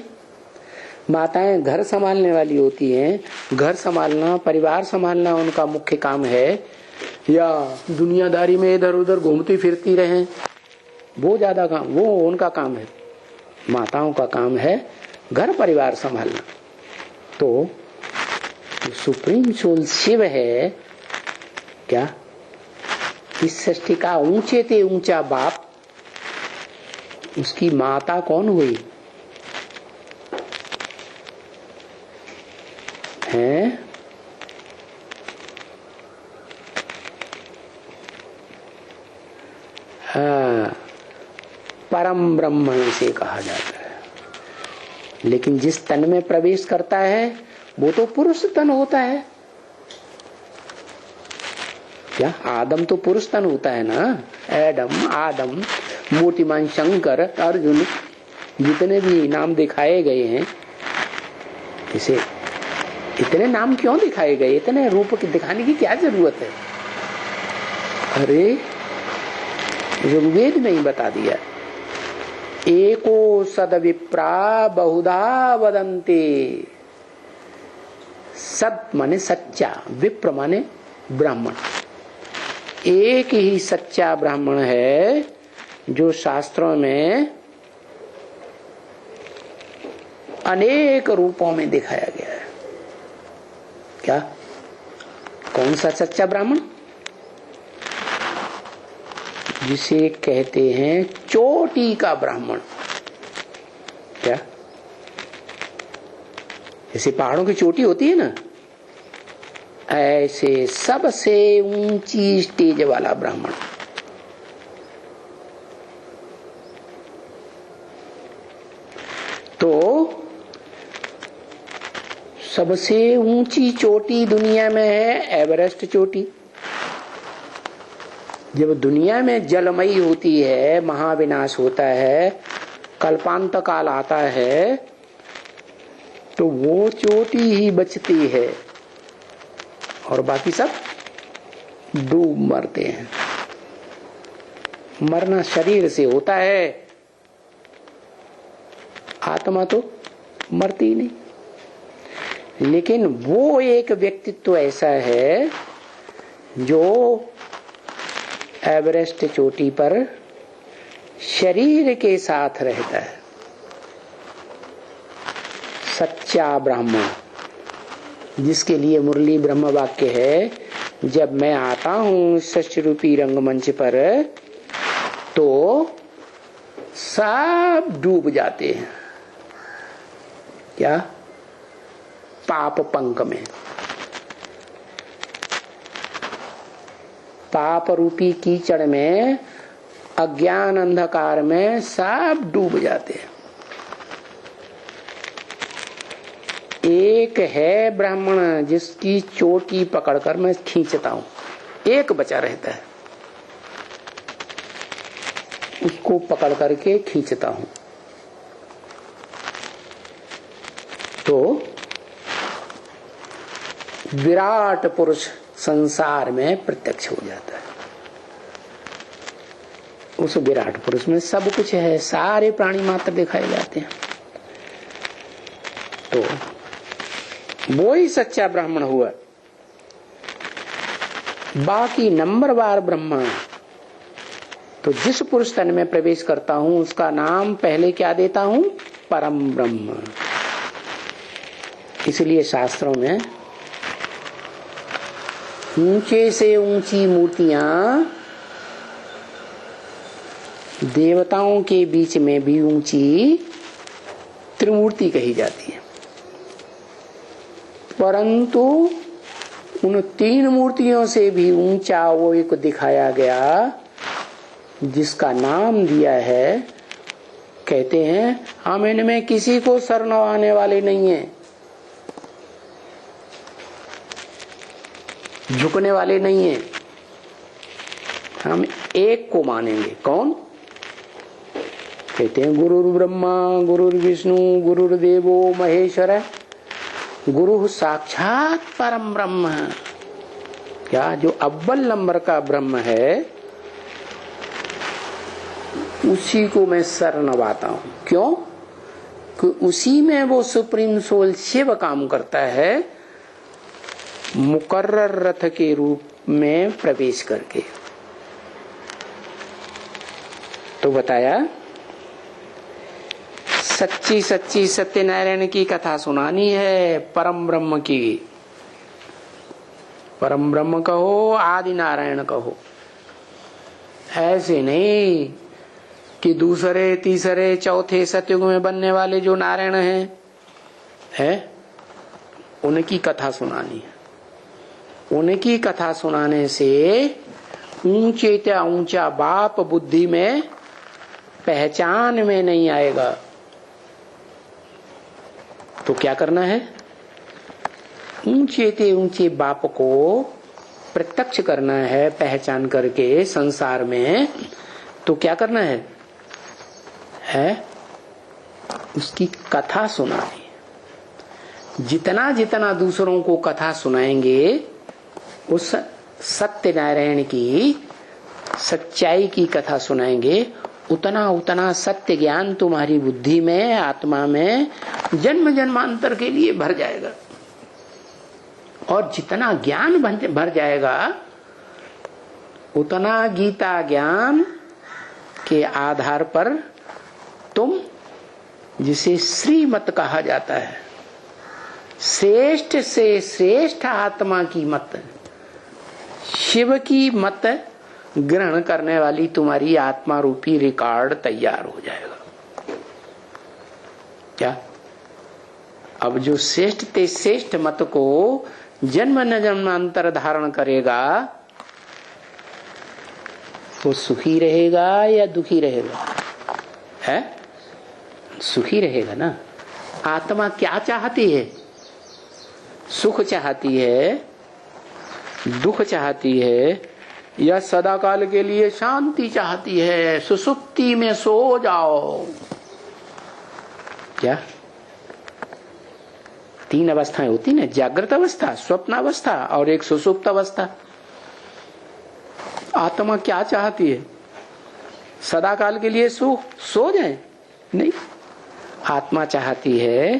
माताएं घर संभालने वाली होती हैं। घर संभालना, परिवार संभालना उनका मुख्य काम है, या दुनियादारी में इधर उधर घूमती फिरती रहें, वो ज्यादा काम, वो उनका काम है। माताओं का काम है घर परिवार संभालना। तो सुप्रीम सोल शिव है क्या? इस सृष्टि का ऊंचे ते ऊंचा बाप, उसकी माता कौन हुई है? हाँ, परम ब्रह्म से कहा जाता है। लेकिन जिस तन में प्रवेश करता है वो तो पुरुष तन होता है। क्या? आदम तो पुरुष तन होता है ना। एडम, आदम, मूर्तिमान शंकर, अर्जुन, जितने भी नाम दिखाए गए हैं, इसे इतने नाम क्यों दिखाए गए? इतने रूप दिखाने की क्या जरूरत है? अरे ऋग्वेद में ही बता दिया, एको सद विप्रा बहुधा वदन्ते। सद माने सच्चा, विप्र माने ब्राह्मण। एक ही सच्चा ब्राह्मण है जो शास्त्रों में अनेक रूपों में दिखाया गया है। क्या? कौन सा सच्चा ब्राह्मण? जिसे कहते हैं चोटी का ब्राह्मण। क्या? जैसे पहाड़ों की चोटी होती है ना, ऐसे सबसे ऊंची स्टेज वाला ब्राह्मण। तो सबसे ऊंची चोटी दुनिया में है एवरेस्ट चोटी। जब दुनिया में जलमयी होती है, महाविनाश होता है, कल्पांत काल आता है, तो वो चोटी ही बचती है और बाकी सब डूब मरते हैं। मरना शरीर से होता है, आत्मा तो मरती ही नहीं। लेकिन वो एक व्यक्तित्व ऐसा है जो एवरेस्ट चोटी पर शरीर के साथ रहता है। सच्चा ब्राह्मण, जिसके लिए मुरली ब्रह्म वाक्य है, जब मैं आता हूं षष्ठ रूपी रंगमंच पर तो सब डूब जाते हैं। क्या? पाप पंक में, पाप रूपी कीचड़ में, अज्ञान अंधकार में सब डूब जाते हैं। एक है ब्राह्मण जिसकी चोटी पकड़कर मैं खींचता हूं, एक बचा रहता है, उसको पकड़ करके खींचता हूं। तो विराट पुरुष संसार में प्रत्यक्ष हो जाता है। उस विराट पुरुष में सब कुछ है, सारे प्राणी मात्र दिखाए जाते हैं। तो वो ही सच्चा ब्राह्मण हुआ। बाकी नंबरवार ब्रह्म, तो जिस पुरुष तन में प्रवेश करता हूं उसका नाम पहले क्या देता हूं? परम ब्रह्म। इसलिए शास्त्रों में ऊंचे से ऊंची मूर्तियां देवताओं के बीच में भी ऊंची त्रिमूर्ति कही जाती है, परंतु उन तीन मूर्तियों से भी ऊंचा वो एक दिखाया गया जिसका नाम दिया है, कहते हैं हम इनमें किसी को शरण आने वाले नहीं है, झुकने वाले नहीं है, हम एक को मानेंगे। कौन? कहते हैं गुरुर् ब्रह्मा गुरुर् विष्णु गुरुर्देवो महेश्वर, गुरु साक्षात परम ब्रह्म। क्या? जो अव्वल नंबर का ब्रह्म है उसी को मैं शरणवाता हूं। क्यों? कि उसी में वो सुप्रीम सोल शिव काम करता है, मुकर्रर रथ के रूप में प्रवेश करके। तो बताया सच्ची सच्ची सत्यनारायण की कथा सुनानी है, परम ब्रह्म की। परम ब्रह्म कहो, आदि नारायण कहो, ऐसे नहीं कि दूसरे तीसरे चौथे सतयुग में बनने वाले जो नारायण हैं, उनकी कथा सुनानी है। उनकी कथा सुनाने से ऊंचे त्या ऊंचा बाप बुद्धि में पहचान में नहीं आएगा। तो क्या करना है? ऊंचे ते ऊंचे बाप को प्रत्यक्ष करना है पहचान करके संसार में। तो क्या करना है? उसकी कथा सुनानी। जितना जितना दूसरों को कथा सुनाएंगे उस सत्यनारायण की सच्चाई की कथा सुनाएंगे, उतना उतना सत्य ज्ञान तुम्हारी बुद्धि में आत्मा में जन्म जन्मांतर के लिए भर जाएगा। और जितना ज्ञान भर जाएगा उतना गीता ज्ञान के आधार पर तुम, जिसे श्रीमत कहा जाता है, श्रेष्ठ से श्रेष्ठ आत्मा की मत, शिव की मत ग्रहण करने वाली तुम्हारी आत्मा रूपी रिकॉर्ड तैयार हो जाएगा। क्या? अब जो श्रेष्ठ ते श्रेष्ठ मत को जन्म न जन्मांतर धारण करेगा वो सुखी रहेगा या दुखी रहेगा? है? सुखी रहेगा ना। आत्मा क्या चाहती है? सुख चाहती है, दुख चाहती है, या सदाकाल के लिए शांति चाहती है? सुसुप्ति में सो जाओ। क्या? तीन अवस्थाएं होती ना, जागृत अवस्था, स्वप्न अवस्था और एक सुसुप्त अवस्था। आत्मा क्या चाहती है? सदाकाल के लिए सो जाए? नहीं, आत्मा चाहती है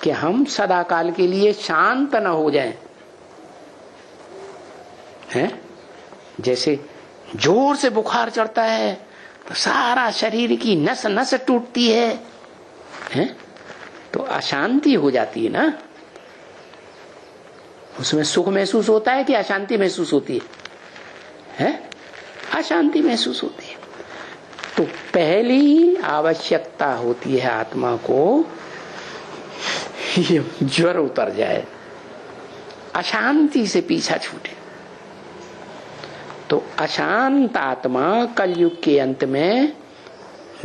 कि हम सदाकाल के लिए शांत न हो जाएं। हैं? जैसे जोर से बुखार चढ़ता है तो सारा शरीर की नस नस टूटती है, हैं? तो अशांति हो जाती है ना। उसमें सुख महसूस होता है कि अशांति महसूस होती है? अशांति महसूस होती है। तो पहली आवश्यकता होती है आत्मा को ये ज्वर उतर जाए, अशांति से पीछा छूटे। तो अशांत आत्मा कलयुग के अंत में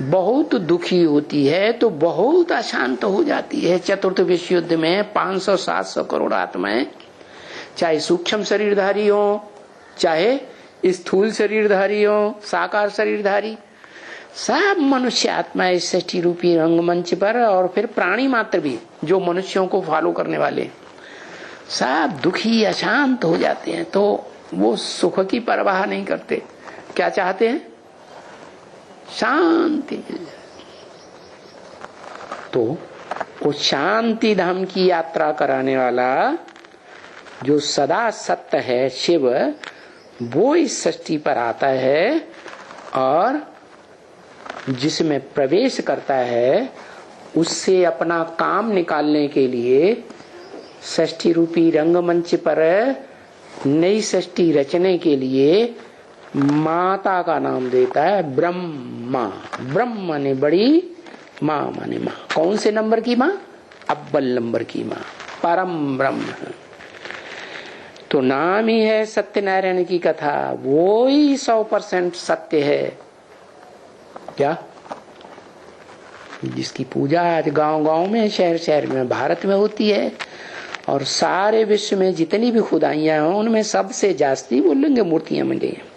बहुत दुखी होती है, तो बहुत अशांत हो जाती है। चतुर्थ विश्व युद्ध में 500-700 करोड़ आत्माएं, चाहे सूक्ष्म शरीरधारी हो, चाहे स्थूल शरीरधारी हो, साकार शरीरधारी, सब मनुष्य आत्मा इस सृष्टि रूपी रंगमंच पर, और फिर प्राणी मात्र भी जो मनुष्यों को फॉलो करने वाले, सब दुखी अशांत हो जाते हैं। तो वो सुख की परवाह नहीं करते, क्या चाहते हैं? शांति मिल जाए। तो वो शांति धाम की यात्रा कराने वाला जो सदा सत्य है शिव, वो इस सृष्टि पर आता है और जिसमें प्रवेश करता है, उससे अपना काम निकालने के लिए सृष्टि रूपी रंगमंच पर नई सृष्टि रचने के लिए माता का नाम देता है ब्रह्मा। ब्रह्म माने बड़ी, माँ माने माँ। कौन से नंबर की माँ? अव्वल नंबर की माँ, परम ब्रह्म। तो नाम ही है सत्यनारायण की कथा, वो ही 100% सत्य है। क्या? जिसकी पूजा आज गांव-गांव में, शहर-शहर में, भारत में होती है, और सारे विश्व में जितनी भी खुदाइयां हैं उनमें सबसे जास्ती बोलेंगे मूर्तियां मंडी हैं।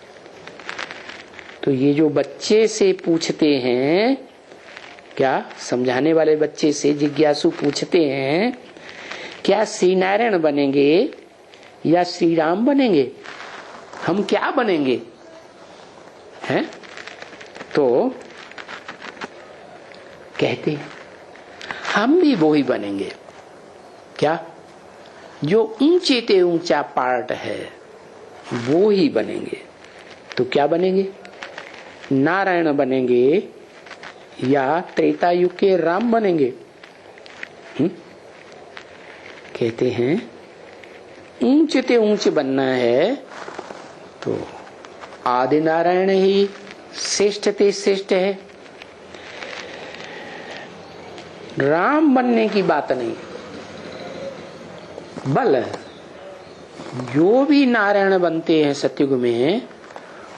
तो ये जो बच्चे से पूछते हैं, क्या समझाने वाले बच्चे से जिज्ञासु पूछते हैं, क्या श्री नारायण बनेंगे या श्री राम बनेंगे? हम क्या बनेंगे? हैं? तो कहते हैं हम भी वो ही बनेंगे। क्या? जो ऊंचे ते ऊंचा पार्ट है वो ही बनेंगे। तो क्या बनेंगे? नारायण बनेंगे या त्रेता युग के राम बनेंगे? कहते हैं ऊंचे ते ऊंचे बनना है तो आदि नारायण ही श्रेष्ठ ते श्रेष्ठ है। राम बनने की बात नहीं, बल जो भी नारायण बनते हैं सतयुग में,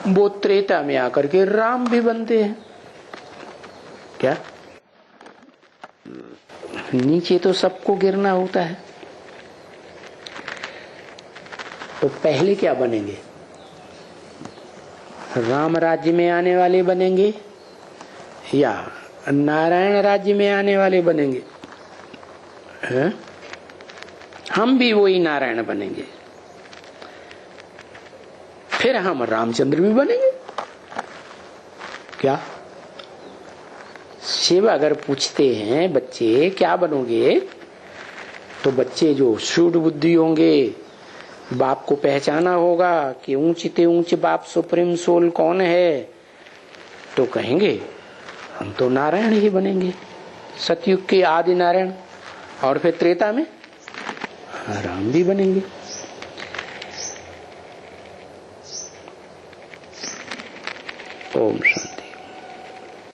वो त्रेता में आकर के राम भी बनते हैं। क्या? नीचे तो सबको गिरना होता है। तो पहले क्या बनेंगे? राम राज्य में आने वाले बनेंगे या नारायण राज्य में आने वाले बनेंगे? है? हम भी वही नारायण बनेंगे, फिर हम रामचंद्र भी बनेंगे। क्या? शिव अगर पूछते हैं बच्चे क्या बनोगे, तो बच्चे जो शूड बुद्धि होंगे, बाप को पहचाना होगा कि ऊंचे ऊंचे बाप सुप्रीम सोल कौन है, तो कहेंगे हम तो नारायण ही बनेंगे, सतयुग के आदि नारायण, और फिर त्रेता में राम भी बनेंगे। ओम शांति।